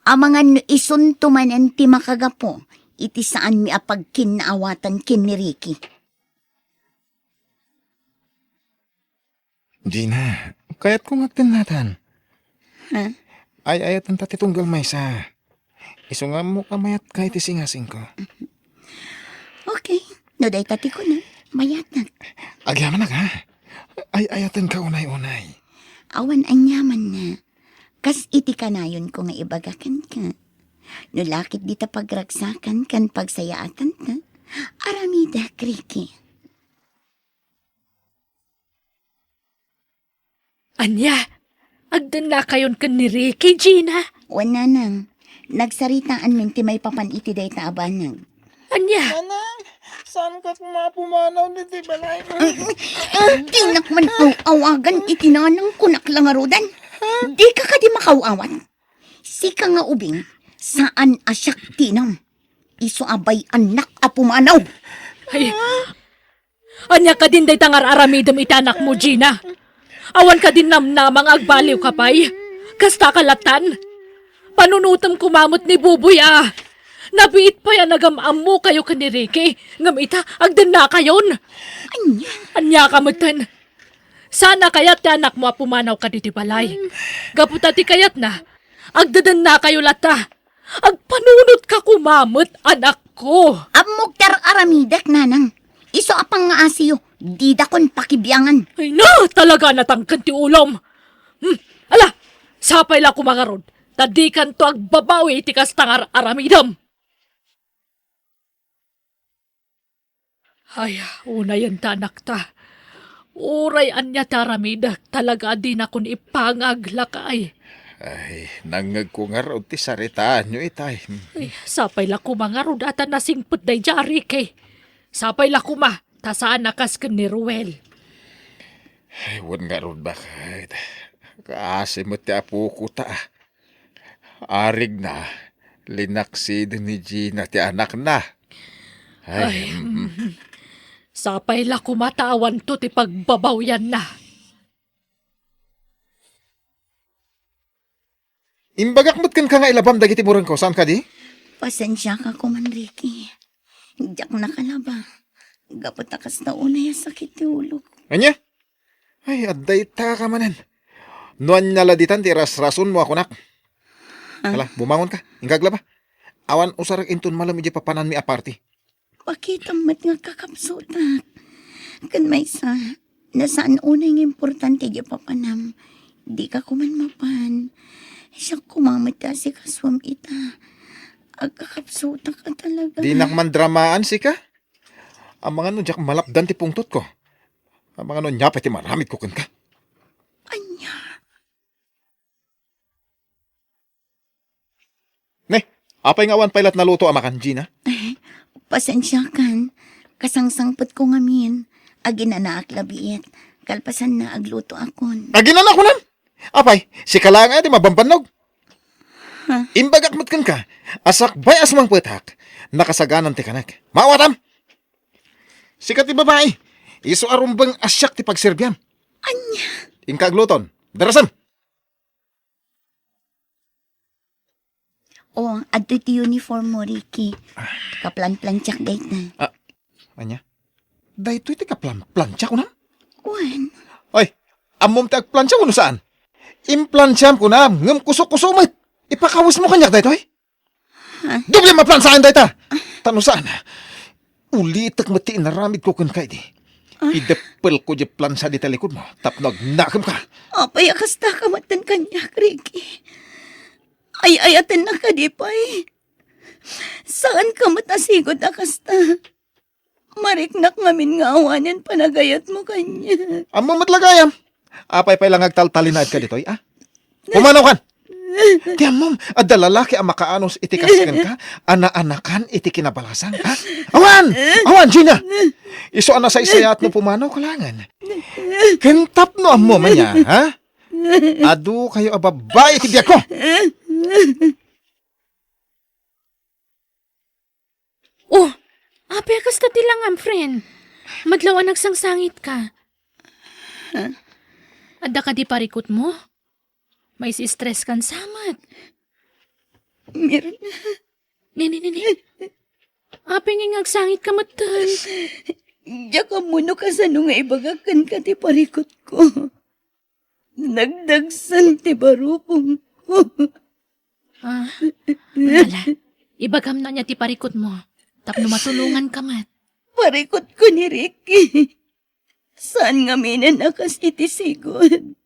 Amangan no ison tumanen ti makagapo, iti saan mi apag kinaawatan kin ni Ricky. Gina, kaya't kung agtinatan. Ha? Ay ayatan ta titunggal maysa. Iso nga mo kamayat kahit isingasing ko. Okay, no day tati ko na, mayat na. Agyaman na ka. Ay ayatan ka unay-unay. Awan anyaman na. Kas iti kanayon ko nga ibagakan ka. No lakit di ta pagragsakan kan pagsayaatan ta. Aramida, Ricky. Anya? Agdan na kayon kan ni Ricky, Gina. Wala nang. Nagsaritaan min ti may papan iti day ta abanang. Anya? Anang, saan ka pumapumanaw ni ti balay? Tinak man awagan itinanang kunak lang arudan. Di ka di makawawat. Sika nga ubing, saan asyak tinam? Iso abay anak a pumanaw. Ay, anya ka din day tangar aramidam itanak mo, Gina. Awan ka din namnamang agbaliw ka pa'y. Kasta kalatan. Panunutam kumamot ni Buboy ah. Nabiit pa yan nagamam mo kayo ka ni Ricky. Ngamita, agdan na kayon. Anya, Anya ka matan. Sana kayat ti anak mo pumanaw ka diti balay. Gaputa ti kayat na. Agdadan na kayo lata. Agpanunot ka kumamot, anak ko. amok aramidak nanang. Iso apang nga asiyo, di dakon pakibiyangan. Ay na, talaga natangkan ti ulom. Ala, sapay la kumakarod. Tadikan to agbabawi iti kastangar aramidam. Ay, una yan tanak ta. Uray anya taramida, talaga din akong ipangaglakay. Ay, nangag ko nga raw ti saritaan nyo itay. Ay, sapay la kumangarod ata nasingput day jari kay. Sapay la kuma, tasaan nakas ka ni Ruel. Ay, wan nga raw ba kahit. Kaasi mo ti apo ko ta. Arig na, linaksid ni Gina ti anak na. Ay, Sapay la kumatawan to ti pagbabawyan na. Imbagak mo't kan ka nga ilabam dagiti murang ko. Saan ka di? Pasensya ka ko man, Ricky. Diyak nakalaba. Gapot akas na unay sakit ti ulo ko. Anya? Ay, aday ta ka manan. Nuan naladitan ti ras-rason mo ako nak. Hala, bumangon ka. Ingkagla ba? Awan usarag intun malam iji papanan mi aparti. Bakit amat nga kakapsutak? Kan may sa, nasaan unay nga importante di papanam. Di ka kuman mapan. Siya kumamata si kaswam ita. Agkakapsutak ka talaga. Di nakman dramaan si ka. Ang mga nun, diyak malapdan ti pungtot ko. Ang mga nun, nyapay ti maramit ko kan ka. Anya. Ne, apay nga awan pailat na luto amakan, Gina. Pasensya kan. Kasangsangpot ko ngamin. Agin na naaklabiit. Kalpasan na agluto akon. Aginan ako nan. Apay, si kalanga di mabambanog. Imbagak mo't kan ka. Asak bay asmang putak. Nakasaganan ti kanak. Maawatam. Sikat ti babae. Iso arumbang asyak ti pagserbyam. Anya. Ingkagluton. Darasan. O, adto ti uniform mo, Ricky. Kaplan-plantsak date na. Anya? Dahito iti ka plancha ko na? Wan. Ay, amom ti agplancha ko no saan? Implancham ko na. Ngam kusok-kusumit. Ipakawas mo kanyak dahito ay. Doble maplansaan dahita. Tano saan? Ulitak mati inaramid ko kan kay di. Idepel ko di plansa di talikod mo. Tapnog nakam ka. Apay akasta ka matan kanya, Ricky. Ay ayatan na ka di pay. Saan ka matasigod akasta? Mariknak ngamin nga awanan panagayat mo kanya. Amom matlagayam. Apay pay lang agtaltalinaid ka dito ay. Pumanaw kan. Ti amom, adda lalaki ang makaanos iti kaskan ka, ana-anakan iti kinabalasan, ha? Awan! Awan, Gina! Iso ana sa isayat no pumanaw kalangan. Kentap no ammo manya, ha? Adu kayo ababay iti biyak ko! Oh, apay akas ta tilang friend. Madlawan nagsangsangit ka. Adda ka di parikot mo? May si-stress kan samat. Meron. Nini. Aping agsangit ka matan. Diya ka muna ka sa nung ibagakan ka ti parikot ko. Nagdagsan ti barupong ko. Wala. Ibagam na niya ti parikot mo. Tapno matulungan ka mat. Parikot ko ni Ricky. Saan nga minakas iti sigod?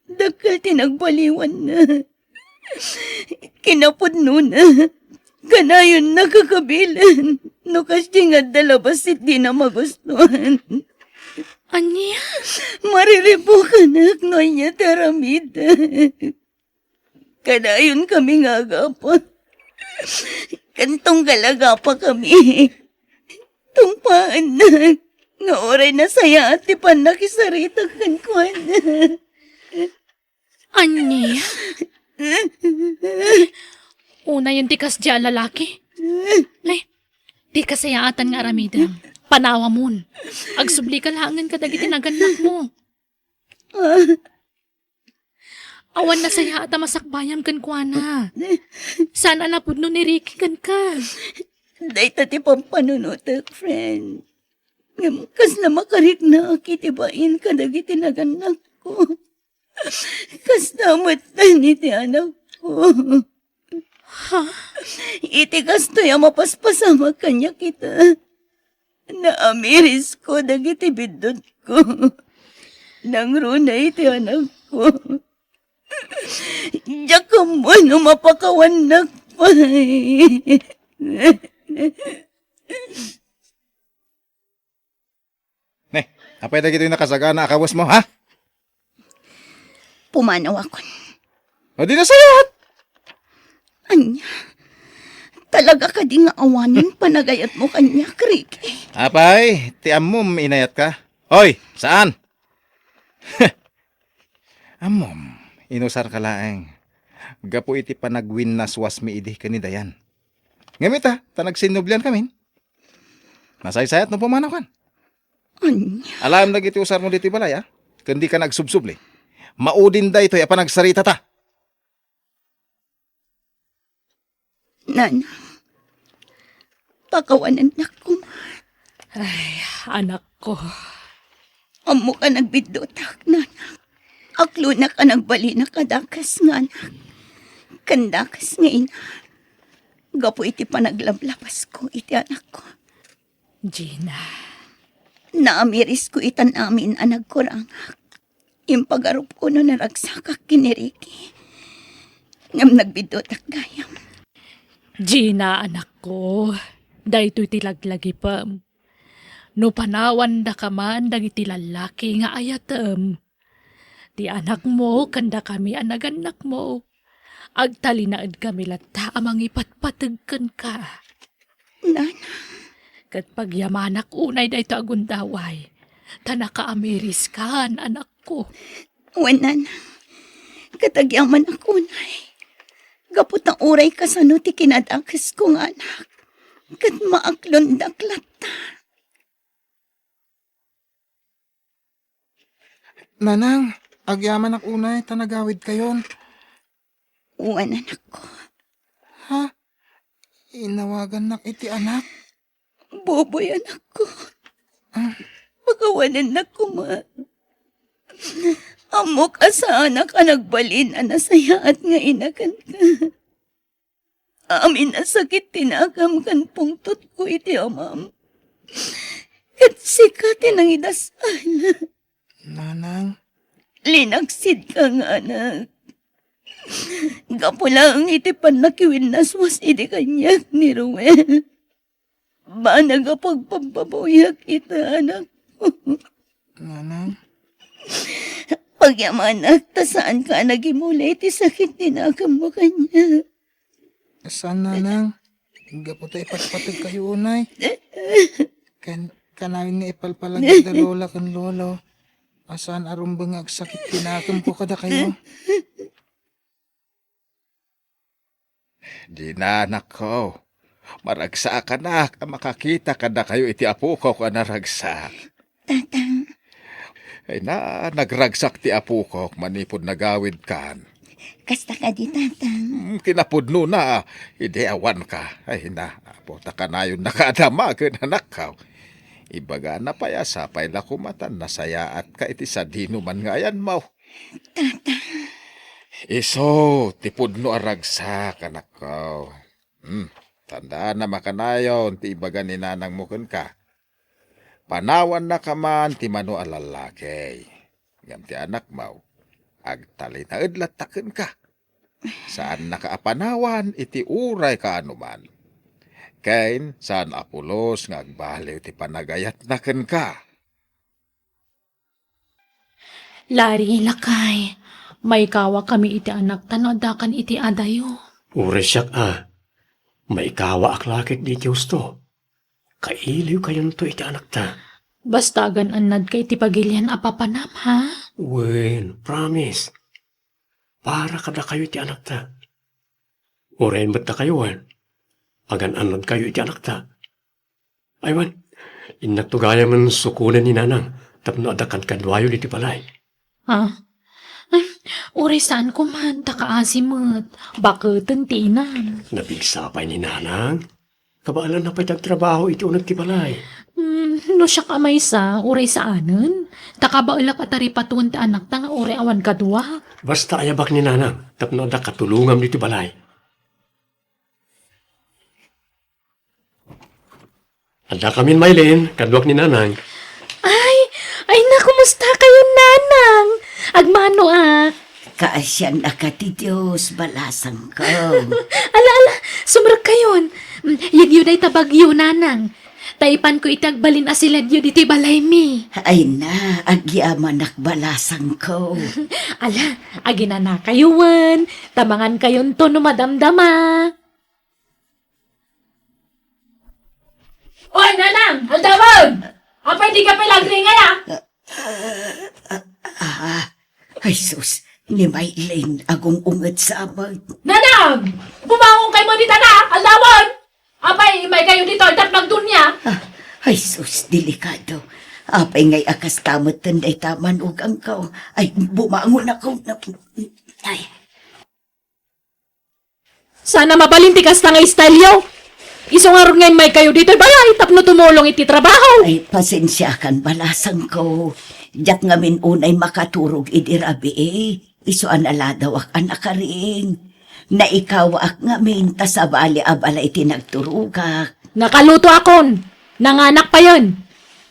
Dakal tinagbaliwan na. Kinapudno na. Kanayon nakakabilan. No kasi nga dalabas di na magustuhan. Anya? Mariripo ka na niya taramida. Kanayon kami nga agapa. Kantong galaga pa kami. Tungpaan na. Nga oray na saya at tipan nakisarita kan kuwan. Anya? Una yung tikas dya lalaki. Lay, di kasayaatan nga aramidam. Panawa mon. Agsubli ka langan ka dagiti naganak mo. Awan na saya at masakbayam kan kuana. Sana napudno ni Ricky kan ka. Day tati pampanunutak, friend. Kas na makarik na kitibain ka dagiti naganak ko. Kas namat na ti anak ko. Iti kas to ya mapaspasama kanya kita. Naamiris ko dagiti bidot ko. Nang runay ti anak ko. Diyak ka mo no mapakawanak pa. Apay na gito yung nakasagana akawas mo, ha? Pumanaw ako. O di na sayat! Anya, talaga ka di nga awanin panagayat mo kanya, Ricky. Apay, ti amom inayat ka. Hoy, saan? Amom, inusar ka laeng. Gapo iti panagwin na swasmi idi ka ni Dayan. Ngamit ha, tanagsinublian kami. Nasaysayat no pumanaw kan. Anya, Alam na giti usar mo diti balay, ha? Kundi ka nagsubsubli. Maudin da ito, panagsarita ta. Nana, pakawanan na ko. Ay, anak ko. Amo ka nagbidotak, Nana. Aklo na ka nagbali na kadakas nga, anak. Kandakas nga ina. Gapo iti panaglablabas ko, iti anak ko. Gina. Naamiris ko itan amin anag ko rangak. Impagarup ko no naragsakak kiniriki. Ngam nagbidotak gayam. Gina, anak ko. Dahito tilaglagi pa. No panawan da ka man dagiti lalaki nga ayatem. Ti anak mo, kanda kami anaganak mo. Agtalinaad kami lata amang ipatpatagkan ka. Nana, Kat pagyamanak unay da ito agundaway. Tanaka amiris kan, anak ko. wanan. Katagyaman ako, nay. Gapot ang uray ka sa no ti kinadakas kong anak. Kat maaklon daklata. Nanang, agyaman ang unay, tanagawid kayon. Wanan ako. Ha? Inawagan nak iti anak. Boboy anak ko. Pagawanan na ko, ma. Amok asa anak nagbalin nasaya at nga inakan ka. Amin na sakit tinakam kan pungtot ko iti amam. Kat sikatin ang idasal. Nanang, Linaksid ka nga anak. Gapo lang iti panakiwin naswas iti kanyak ni Ruel. Ba nagapagpampabuyak ita anak ko. nanang, Pagyamanak, ta saan ka nagimulay ti sakit tinakam mo kanya. saan nanang? Gapo tayo ipatpatag kayo unay. Kanawin nga ipalpalagay da lola kan lolo. Asan arumbang agsakit tinakam ko kada kayo. Di na, anak ko. Maragsa ka na, makakita ka na kayo iti apo ko ka naragsak. Tatang, Ay na, nagragsak ti apo ko, manipod nagawid kan. Kasta ka di, tatang. Kinapudno na, hindi awan ka. Ay na, apo, taka na yun nakadama, anak ka. Ibaga na payasa, payla kumatan, nasaya at ka iti sa dinuman ngayan mo. Iso, tipudno aragsak, anak ko. Tandaan na makanayon, ti ibaga ni nanang mo ka. Panawan na ka man, ti mano alalaki. Ngam ti anak mo, agtali na idlataken ka. Saan nakaapanawan, iti uray ka anuman. Kain, saan apulos, nga agbaliw ti panagayat na ken ka. Lari ilakay. May kawa kami iti anak tanodakan iti adayo. Ure siyak may kawa aklakit di Diyos to. Kailiw kayon to iti anak ta. Bastagan anad kay iti pagilyan apapanam, ha? Wen, promise. Para kada kayo iti anak ta. Urein ba't na kayo, wan? Agan-anad kayo iti anak ta. Aywan, inagtugaya man sukunan ni nanang, tapno adakan kadwayo iti balay. Ha? Ay, uri saan ko man, takaasimot. Bakit tinan? Nabigsapay ni nanang. Kabaalan na pa'y tagtrabaho iti unag ti balay. No siya kamay sa, uri saanan? Takabaulak at aripatuan ta anak ta nga uri awan kadwa. Basta ayabak ni nanang, tapno ada katulungam diti balay. Ada kamin Maylin, kadwak ni nanang. Ay na, kumusta kayo nanang? Agmano Kaasyan na ka ti Diyos, balasang ko. Ala, sumrag kayon. Yagyo day tabagyo nanang. Taipan ko itagbalin asiladyo diti balay mi. Ay na, agyaman balasang ko. Ala, agina na kayuan. Tamangan kayon to no madamdama. Oy, nanang! Aldamon! Apay di ka pilagri nga na? Ay sus, ni Maylin agong unget sa amag. Nanang! Bumangon kayo mo dito na! Aldamon! Apay, may kayo dito, tatlong dunya. Ay sus, delikado. Apay ngay akas tamot tanday taman ugang ko. Ay, bumangon ako. Ay, Sana mabalintikas na nga istalyo. Isungaron ngayon may kayo dito, balay, tapno tumulong iti trabaho. ay pasensya kan balasang ko. Diyak ngamin unay makaturog idirabi Isuan ala daw ak anak ka rin. Na ikaw ak ngamin tasabali abala iti nagturugak. Nakaluto akon. Nanganak pa yan.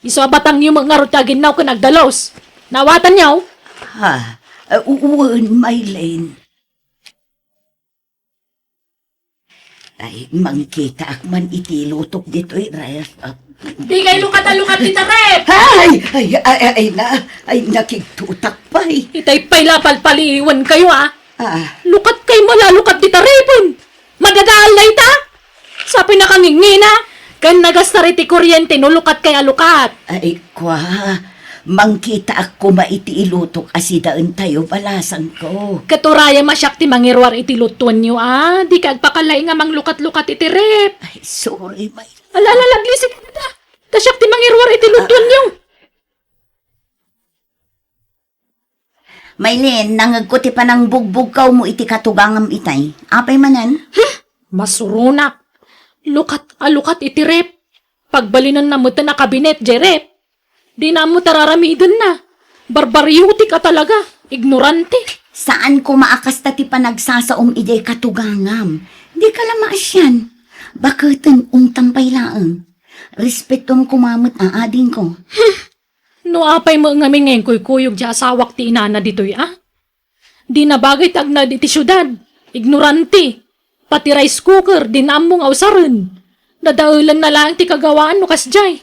Iso batang yung mga rutagin na ako nagdalos. Nawatan niyaw. Ha, uwan Maylin. Ay, mangkita ak man iti lutok dito'y ref. Di kayo lukat-lukat dito, Rep! Ay, nakigtutak pa Itay pa'y lapal-paliwan kayo, Lukat kayo malalukat dito, Repon! Madadaal na ita! Sa pinakangingina, kan nagastariti kuryente no lukat kaya lukat. Ay, kwa, mangkita ako maiti ilutok asidaan tayo balasan ko. Katuraya masyak ti mangirwar iti lutuan nyo, Di ka agpakalay nga mang lukat-lukat iti, Rep. Ay, sorry, May. Alalaglisik kita. Tasyak ti mangirwar iti lutuan nyo. Maylin, nangagkuti pa ng bugbog kaw mo iti katugangam itay. Apay manan? Masurunak. Lukat iti, Rep. Pagbalinan na mo na kabinet, Rep. Di na mo tararamidon na. Barbaryuti ka talaga. Ignorante. Saan ko maakas ti panagsasaom ide katugangam? Di ka lamaas yan. Bakiten tampay laang. Respetom kumamot ading ko. No apay mo nga ngayon kuy-kuyog di asawak ti inana dito'y, Di na bagay tagna di ti syudad. Ignorante. Pati rice cooker, di na among awsaran. Nadaulan na lang ti kagawaan no kasjay.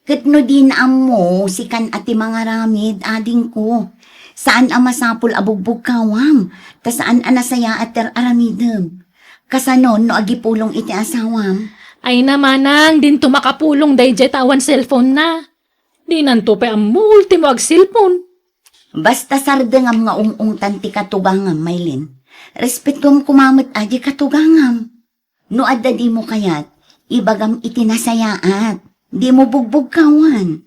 Kat no din mo, sikan ati mga ramid, ading ko. Saan ang masapul abugbog kawam? Ta saan anasaya at aramidem? Kasanon no agipulong iti asawam? Ay namanang, din to makapulong day jet awan cellphone na. Di nanto pa ang multimo ag cellphone. Basta sardengam nga ungungtan ti katugangam, Maylin. Respetom kumamot adi katugangam. No adda di mo kayat, ibagam itinasayaat. Di mo bugbog kawan.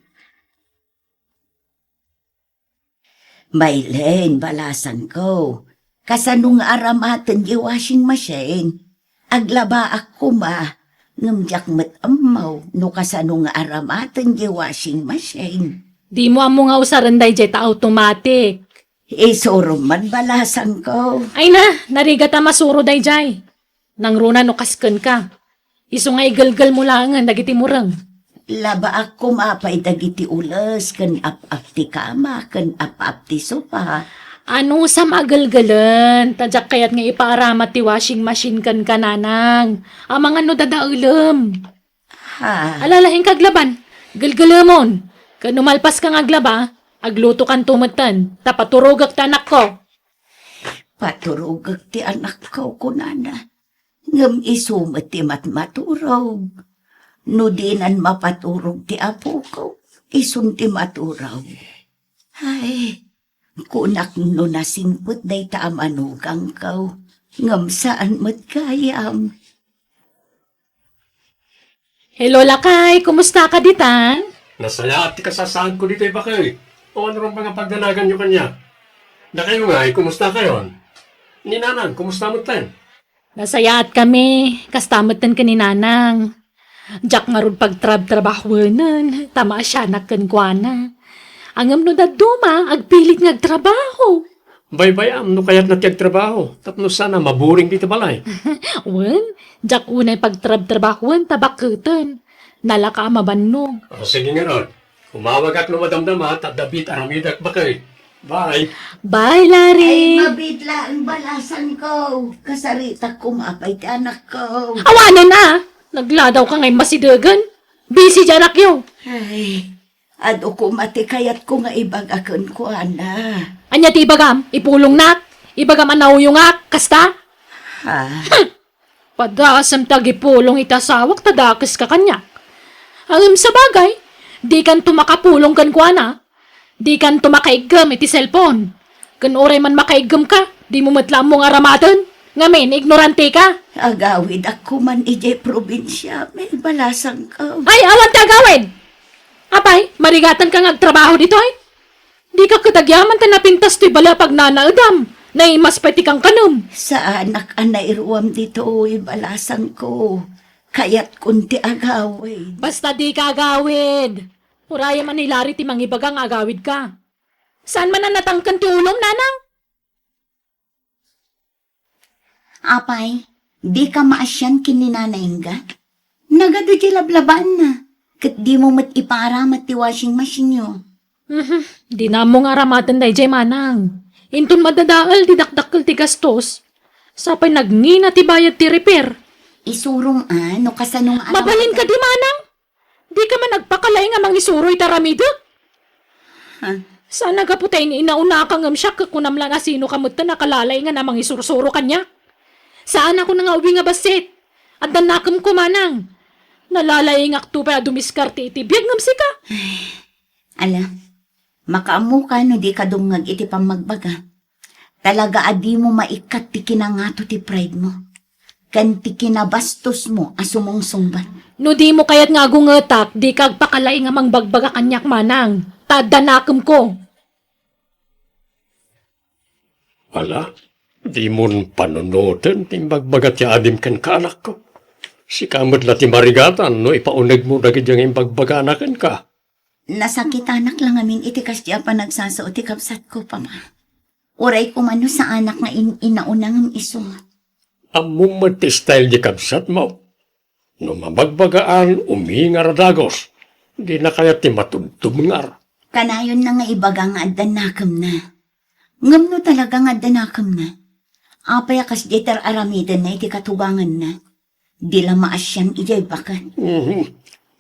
Maylen, balasan ko. Kasanong aramatan di washing machine. Aglaba ako ngamjak met amaw no kasanong aramatan di washing machine. Di mo amo nga usaran day jet automatic. Isuro man balasan ko. Ay na, narigata masuro day jay. Nang runa no kasken ka. Iso nga igalgal mo lang ang dagiti murang. Laba ako mapay dagiti ulas ken ap-ap ti kama ken ap-ap ti sopa. Ano sa magalgalan? Tadyak kayat nga ipaaramat ti washing machine kan kananang. Amang ano dadaulam. Ha, Alalahin kaglaban. Galgalamon. Kan umalpas kang aglaba, agluto kan tumatan. Tapaturogak tanak ko. paturugag ti anak ko kunana. Ngam isumat ti matmaturog. No dinan mapaturog ti apo ko, isun ti maturog. Ay, kunak no nasimpot day ta amanugang ko. Ngam saan mat kayam. Hello Lakay, kumusta ka ditan? Nasaya at kasasaan ko dito ba kayo? O ano rin mga pagdanagan nyo kanya? Na kayo nga, kumusta kayo? Ni Nanang, kumusta mo tayo? Nasayaat kami, kastamatan ka ni Nanang. Jack nga ron pagtrab-trabahuanan, tama siya nakkankwana. Angam no daduma, agpilit ngagtrabaho. Baybayam, no kaya't natiyag-trabaho. Tapno sana, maburing dito balay. Wen, Jack unay pagtrab-trabahuan, tabakutan. Nalaka mabannog. O sige nga ron, kumawag ak no madamdama at dabit aramidak ba kayo? Bye! Bye, Ay, Larry! mabitla ang balasan ko. Kasarita kumapay ti anak ko. Awanan na! Nagladaw ka ngayon masidagan. Busy dyan akyo. Ay, ado ko mati kayat ko nga ibagakon ko, ana. Anya ti ibagam, ipulong nak. Ibagam anawuyong ak, kasta. Ha? Padasam tagipulong itasawak, tadakas ka kanya. Ang sa bagay, di kan tumakapulong kan kuana. Di kan tumakaigam iti cellphone. Kan oray man makaigam ka, di mo matlam mong aramatan. Ngamin, ignorante ka. Agawid ako man ije probinsya, may balasang ko. Ay, awan tagawid! Apay, marigatan kang agtrabaho dito ay. Di ka katagyaman ta napintas ti bala pag nanaadam. Naimas pati kang kanum. Sa anak anay ruwam dito, balasang ko. Kayat kunti agawid. Basta di ka agawid. Uraya man hilari ti mangibagang agawid ka. Saan man na natangkan ti ulong, nanang? Apay, di ka maasyan kininanaingga? Nagado di lablabaan na. Kat di mo mat iparamat ti washing machine yo. Di na mo nga aramatan day jay manang. Intun madadaal di dakdakkel ti gastos. Sapay nagngina ti bayad ti repair. Isurong no kasanong Mabalin ka di manang. Di ka man nagpakalay nga mangisuroy taramido. Sana ka putay ni inauna kang amsyak kunam lang asino kamut na nakalalay nga namang isursuro kanya. Saan ako na nga uwi nga basit? At danakam ko manang. Nalalay nga akto pa dumiskarte iti biyag ngam sika. Ala, makaamu ka no di ka dungag iti pamagbaga. Talaga adi mo maikat ti kinangato ti pride mo. Kan ti kinabastos mo asumong sumbat. No di mo kayat nga gungetak, di kag pakalay nga mangbagbaga kanyak manang. Tadanakam ko. Ala, di mo panunutan, timbagbagat ya adim kan kaanak ko. Si kamot na ti marigatan, no ipaunag mo dagid yung imbagbaganakan ka. Nasakit anak lang amin iti kasya pa nagsasao ti kapsat ko pa ma. Uray ko mano sa anak nga inaunang iso. Among mati-style di kabsat mo. No mamagbagaan, umingar dagos. Di na kaya ti matubtubngar. Kanayon na nga ibaga nga adanakam na. Ngam no talaga nga adanakam na. Apay akas jeter aramidan na iti katubangan na. Di lang maasyan ijay bakan.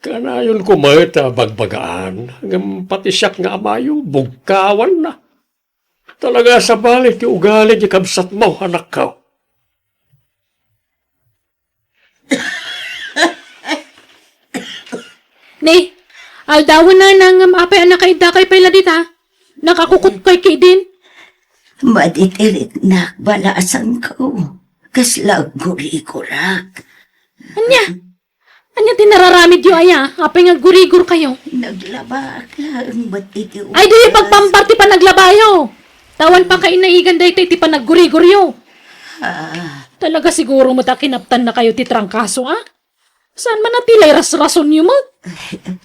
Kanayon ko mahita bagbagaan. Hanggang pati siyak nga amayo, bugkawan na. Talaga sa balik ti ugali di kabsat mo, anak ka. Ni, aldawon na nang apay anak kay dakay pala dita. Nakakukot kay kidin. Maditilit na balasan ko. Kaslag guri-gurak. Anya tinararamid yo aya, apay nga gurigur kayo. Naglaba lang, ba't iti Ay, di pagpamparti pa naglabayo. Tawan pa kayo naigan dahi ti panagguri-guryo. Ah, Talaga siguro mo ta kinaptan na kayo ti trangkaso, ah? Saan man natilay ras-rason niyo mo?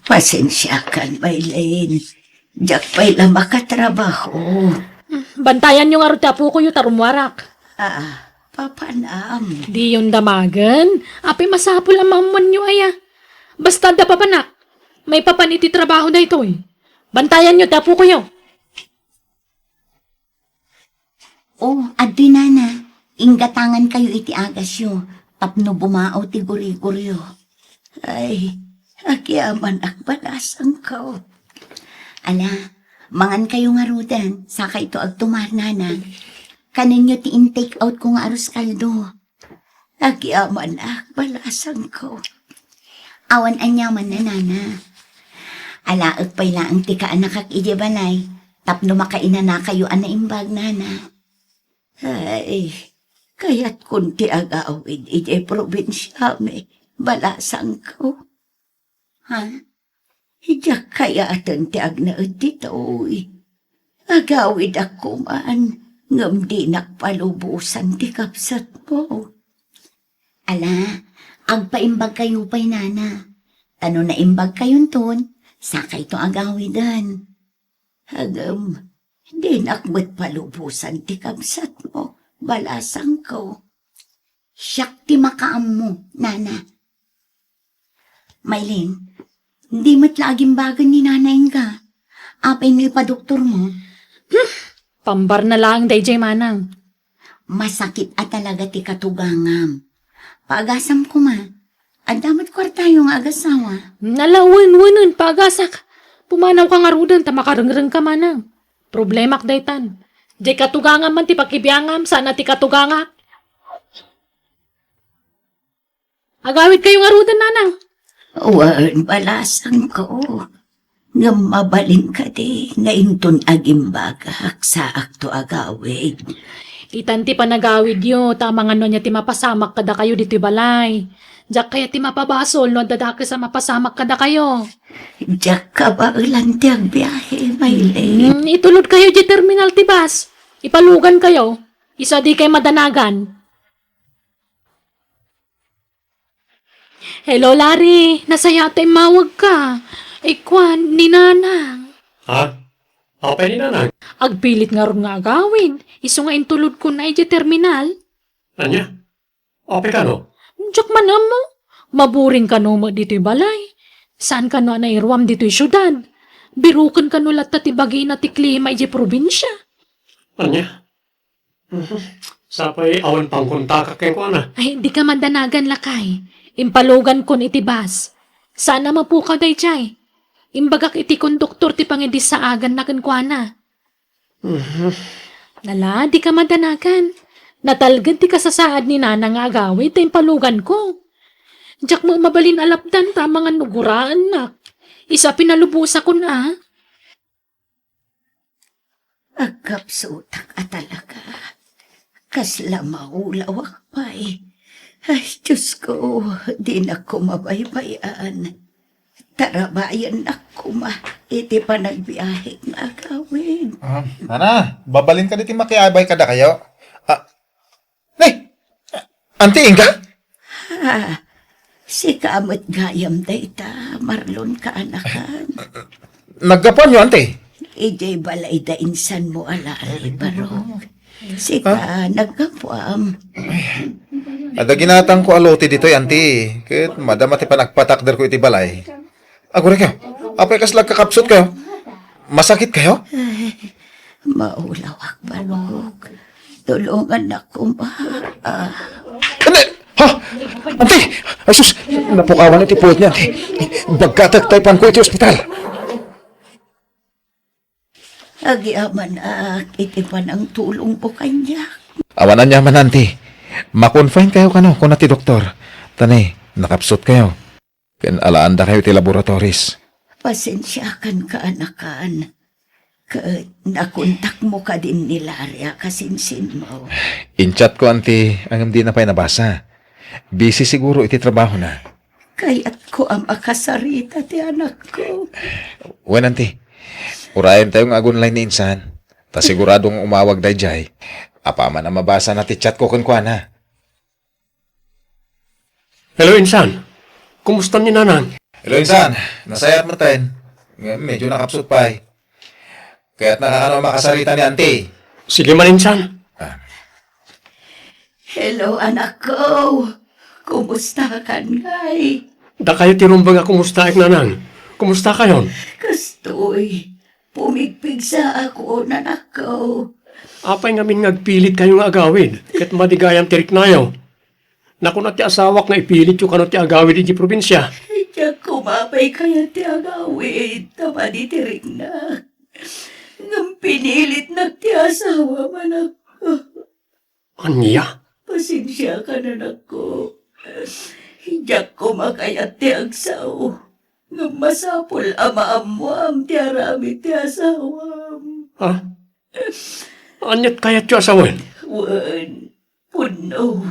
pasensya ka, Maylene. Diyak pa'y lang makatrabaho. Bantayan nyo nga rin tapo ko yung tarumwarak. Papanam. Di yung damagan. Api masapol ang mamuan nyo aya. Basta da papanak. May papaniti trabaho na ito eh. Bantayan nyo tapo ko yun. Oh, adoy nana. Inggatangan kayo iti agas yo. Tapno bumao ti guri-guryo. Ay, agyaman akbalasang ko. Ala, mangan kayo nga rudan. Saka ito agtumar nana. Kaninyo ti in-take out ko nga arus kaldo. Agyaman akbalasang ko. Awan anyaman na nana. Alaot pa'y laang ti ka anak idibanay. Tapno makaina na kayo anaimbag nana. Ay, kaya't kunti agawid iti probinsya me, balasang ko. Ha? Hiyak kaya atan ti agnaad dito'y. Agawid ako man, ngam di nakpalubusan ti kapsat mo. Ala, agpaimbag kayo pa'y nana. Tano na imbag kayon ton, saka ito agawidan. Hagam, di nakmat palubusan ti kapsat mo, balasang ko. Siyak ti makaam mo, nana. Maylin, hindi matlaging bagan ni nanay ka. Apay mo ipadoktor mo. Pambar na lang day manang. Masakit at talaga ti katugangam. Paagasam ko ma. Ang damat kwarta yung agasawa. Nalawan-wanan pagasak. Pumanaw ka nga rudan ta makarengreng ka manang. Problema daytan. Di katugangam man ti pakibiyangam sana ti katugangak. Agawid kayo nga rudan nanang. Wan, balasang ko. Ngam mabalin ka di, ngayon agimbagak sa akto agawid. Itan ti panagawid yo, tamang ano niya ti mapasamak kada kayo dito balay. Diyak kaya ti mapabasol no dadaki sa mapasamak kada kayo. Diyak ka ba ulanti ang biyahe, Maylene? Itulod kayo di terminal ti bus. Ipalugan kayo. Isa di kay madanagan. Hello, Larry. Nasaya tayo mawag ka. Kwan, ni Nanang. Ha? Okay ni nanang. Agpilit nga ron nga agawin. Iso nga intulod ko na di terminal. Anya? Okay ka no? Diyak man mo. Maburing ka no mo dito'y balay. Saan ka no na irwam dito'y syudad? Birukan ka no lahat ti bagay na ti klima di probinsya. Anya? Sapay awan pang kontak kay ko na. Ay, di ka mandanagan lakay. Impalugan kon iti bas. Sana mapu ka day jay. Imbagak iti konduktor ti pangidis sa agan na kankwana. Nala, di ka mandanagan. Natalgad ti kasasaad ni Nana nga agawid ti impalugan ko. Diyak mo mabalin alapdan tamang nuguraan na. Isa pinalubusa ko na. Agkapsutak at talaga. Kasla maulawak pa eh. Ay, Diyos ko, di na ko mabaybayan. Tarabayan na ko ma, iti pa nagbiyahe nga gawin. Nana, babalin ka diti makiabay kada kayo. Nay! Auntie Inga? Si kamot gayam dayta, Marlon ka anakan. Naggapuan nyo, auntie? Ijay balay da insan mo alay, barong. Si ka, nagkapuam. Ada ginatang ko alote dito, auntie. Kit madama ti panagpatakder ko iti balay. Agure kayo. Apay kas kakapsot kayo. Masakit kayo? Maulawak balog. Tulungan ako ma. Ano? Ha? Auntie! Ay sus! Napukawan iti puwet niya, auntie. Bagkatagtaypan ko iti ospital. Agyaman iti pa ng tulong po kanya. Awanan niya man, auntie. Ma-confine kayo kano kung nati doktor. Tanay, nakapsot kayo. Alaan da kayo ti laboratories. Pasensyakan ka anakan. Nakontak mo ka din ni Laria kasinsin mo. Inchat ko, auntie, ang hindi na pa'y nabasa. Busy siguro iti trabaho na. Kaya't ko ang akasarita ti anak ko. Wen, auntie, urayan tayong agon line ni insan. Ta siguradong umawag dayjay. Apa man ang mabasa na ti chat ko kuan ha. Hello, Insan. Kumusta ni Nanang? Hello insan, nasayat mo tayo. Medyo nakapsot pa eh. Kaya't nakakano makasarita ni auntie. Sige man, Insan. Hello, anak ko. Kumusta ka, ngay? Da kayo tirumbang nga kumusta ek Nanang? Kumusta kayon? Kastoy, pumigpig sa ako, nanak ko. Apay ngamin ngagpilit kayo nga agawid, ket madigayang tirik nayo. Naku na ti asawak nga ipilit yung kanot ti agawid iti probinsya. Diyak kumapay kaya ti agawid, tama di tirik na. Nang pinilit na ti asawa, manak ko. Anya? Pasensya ka, nanak ko. Diyak kumakayat ti agsaw. Nang masapol ama-amuam ti arami ti asawam. Ha? Anyat kayat yung asawan? Wan, puno.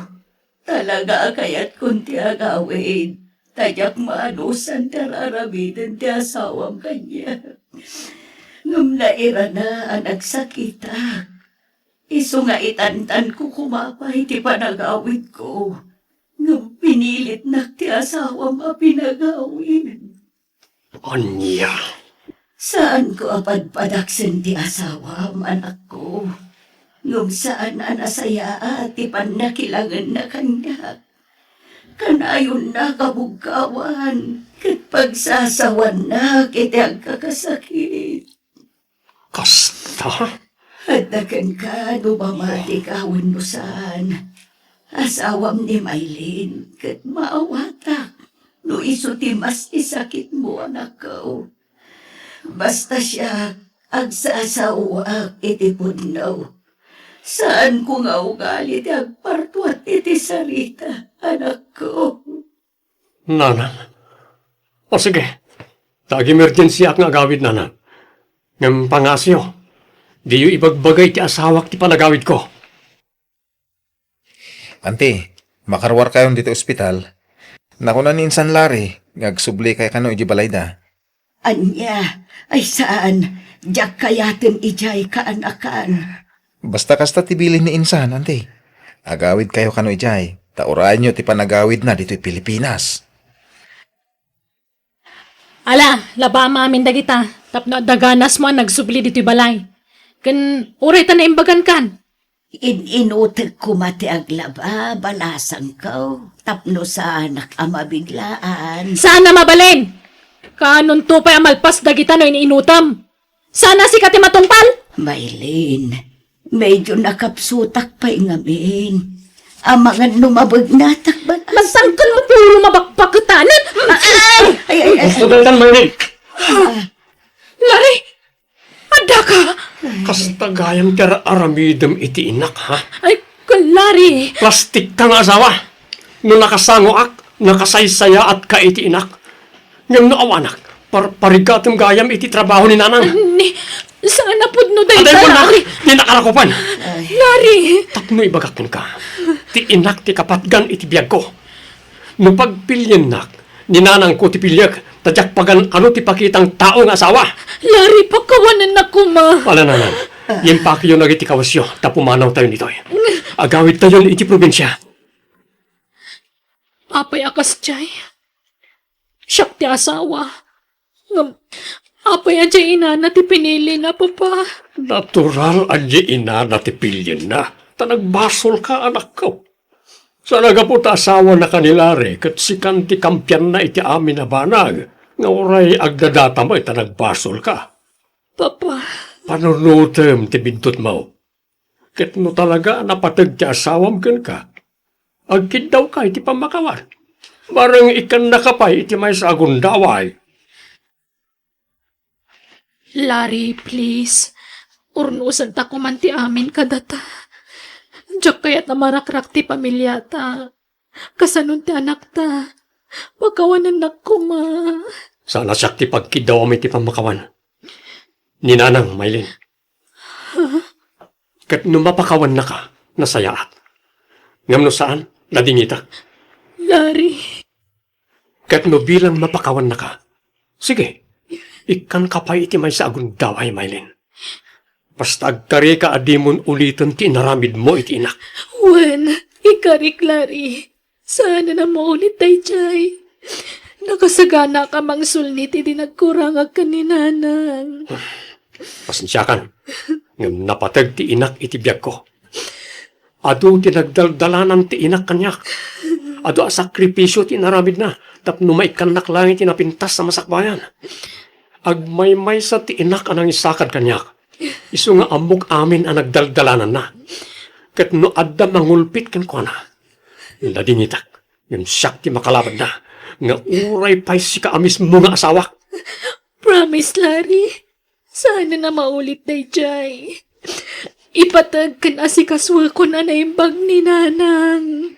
Talaga kayat kung ti agawid. Tayak maanusan ti araramidan ti asawam kanya. Nung naira na anak sakita. Iso nga itantan ko kumapay ti panagawid ko. Nung pinilit na ti asawam a pinagawid. Anya? Saan ko apadpadaksen ti asawam, anak ko? Ngum saan anasaya at ipan nakilangan na kanya. Kanayon na kabugkawan, kat pagsasawan na kiti ang kakasakit. Kasta? Hadakan ka, numamati kawan mo saan. Asawam ni Maylin, kat maawatak. No iso ti mas isakit mo, anak ko. Basta siya, agsasawa iti punaw. Saan ko nga ugali ti agparto at iti sarita, anak ko? Nanang? O sige, tag-emergency ak nga agawid, Nanang. Ngam pangasyo, di yu ibagbagay ti asawak ti panagawid ko. Auntie, makarwar kayon dito ospital. Naku na ni insan Larry, ngagsubli kay kano iji balayda. Anya, ay saan? Diyak kayatin ijay kaanakan. Basta kasta tibilin ni insan, auntie. Agawid kayo kano ijay. Taurayan nyo ti panagawid na dito'y Pilipinas. Ala, laba maamin dagita. Tapno daganas mo nagsubli dito'y balay. Kan uray ta na imbagan kan. Inutek ko mati aglaba, balasang ko. Tapno sa anak amabiglaan. Sana mabalin! Kanon to pa amalpas dagita no iniinutam. Sana si kati matungpal! Maylin, medyo nakapsutak pa ngamin. Amangan numabag na takban. Magsangkal mo puro mabakpakutanan! Ay. Sudaldan, Maylin! Lari! Ada ka! Kasta gayang tira aramidam iti inak, ha? Ay, kulari! Plastik ka nga asawa. No nakasango ak, nakasaysaya at ka iti inak. Ngam no awanak, parigatam gayam iti trabaho ni Nanang. Ni, sana pud no day Aday mo na, Lari! di nakarakupan. Lari! Tapno ibagakon ka. Ti inak ti kapatgan iti biyag ko. No pagpilyan nak, ni Nanang ko ti pilyak, tadyak pagan ano ti pakitang tao nga asawa. Lari, pagkawanan na ko, ma. Wala Nanang, yung pakiyo nagiti kawasyo, tapumanaw tayo nito. Agawid tayo ni iti probinsya. Apay akas jay. Siyak ti asawa. Ngam, apay ajay ina na ti pinili na papa. Natural adye ina na ti pilyan na. Tanagbasol ka anak ko. Sa nagaputa asawa na kanilare, kat sikan ti kampyan na iti amin na banag. Nga oray agdadata mo, itanagbasol ka. Papa, Panunutem ti bintot mo. Ket no talaga napatag ti asawam ken ka. Agkid daw ka iti pamakawan. Barang ikan nakapay iti may sa agundaway. Lari, please. Urnusan ta ko man ti amin kadata. Diyak kayat na marakrak ti pamilya ta. Kasanon ti anak ta. Pagkawanan na ko, ma. Sana sakti pagkidaw mo iti pamakawan. Ninanang, Maylin. Ket no mapakawan na ka, nasayaat. Ngam no saan, ladingitak. Lari. Ket no bilang mapakawan na ka. Sige, ikan kapay iti may sa agundaway, Maylin. Basta agkari ka adimon ulitin ti naramid mo iti inak. Wen, ikari-klari. Sana na maulit day jay. Nakasagana ka mang sulnit iti nagkurangag ka ni nanang. Pasensyakan. Ngam napatag ti inak iti biyag ko. Ado ti nagdaldalanan ti inak kanyak. Ado a sakripisyo ti naramid na. Tapno maikanak lang iti napintas sa masakbayan. Agmaymay sa ti inak anang isakad kanyak. Isu nga amok amin ang nagdaldalanan na. Kat no adda mangulpit kan ko na. Ladingitak. Yung siyak ti makalabad na. Nga uray pa'y si kaamis mo nga asawa. Promise, Larry. Sana na maulit day jay. Ipatag ka na si kaswa ko na naimbag ni nanang.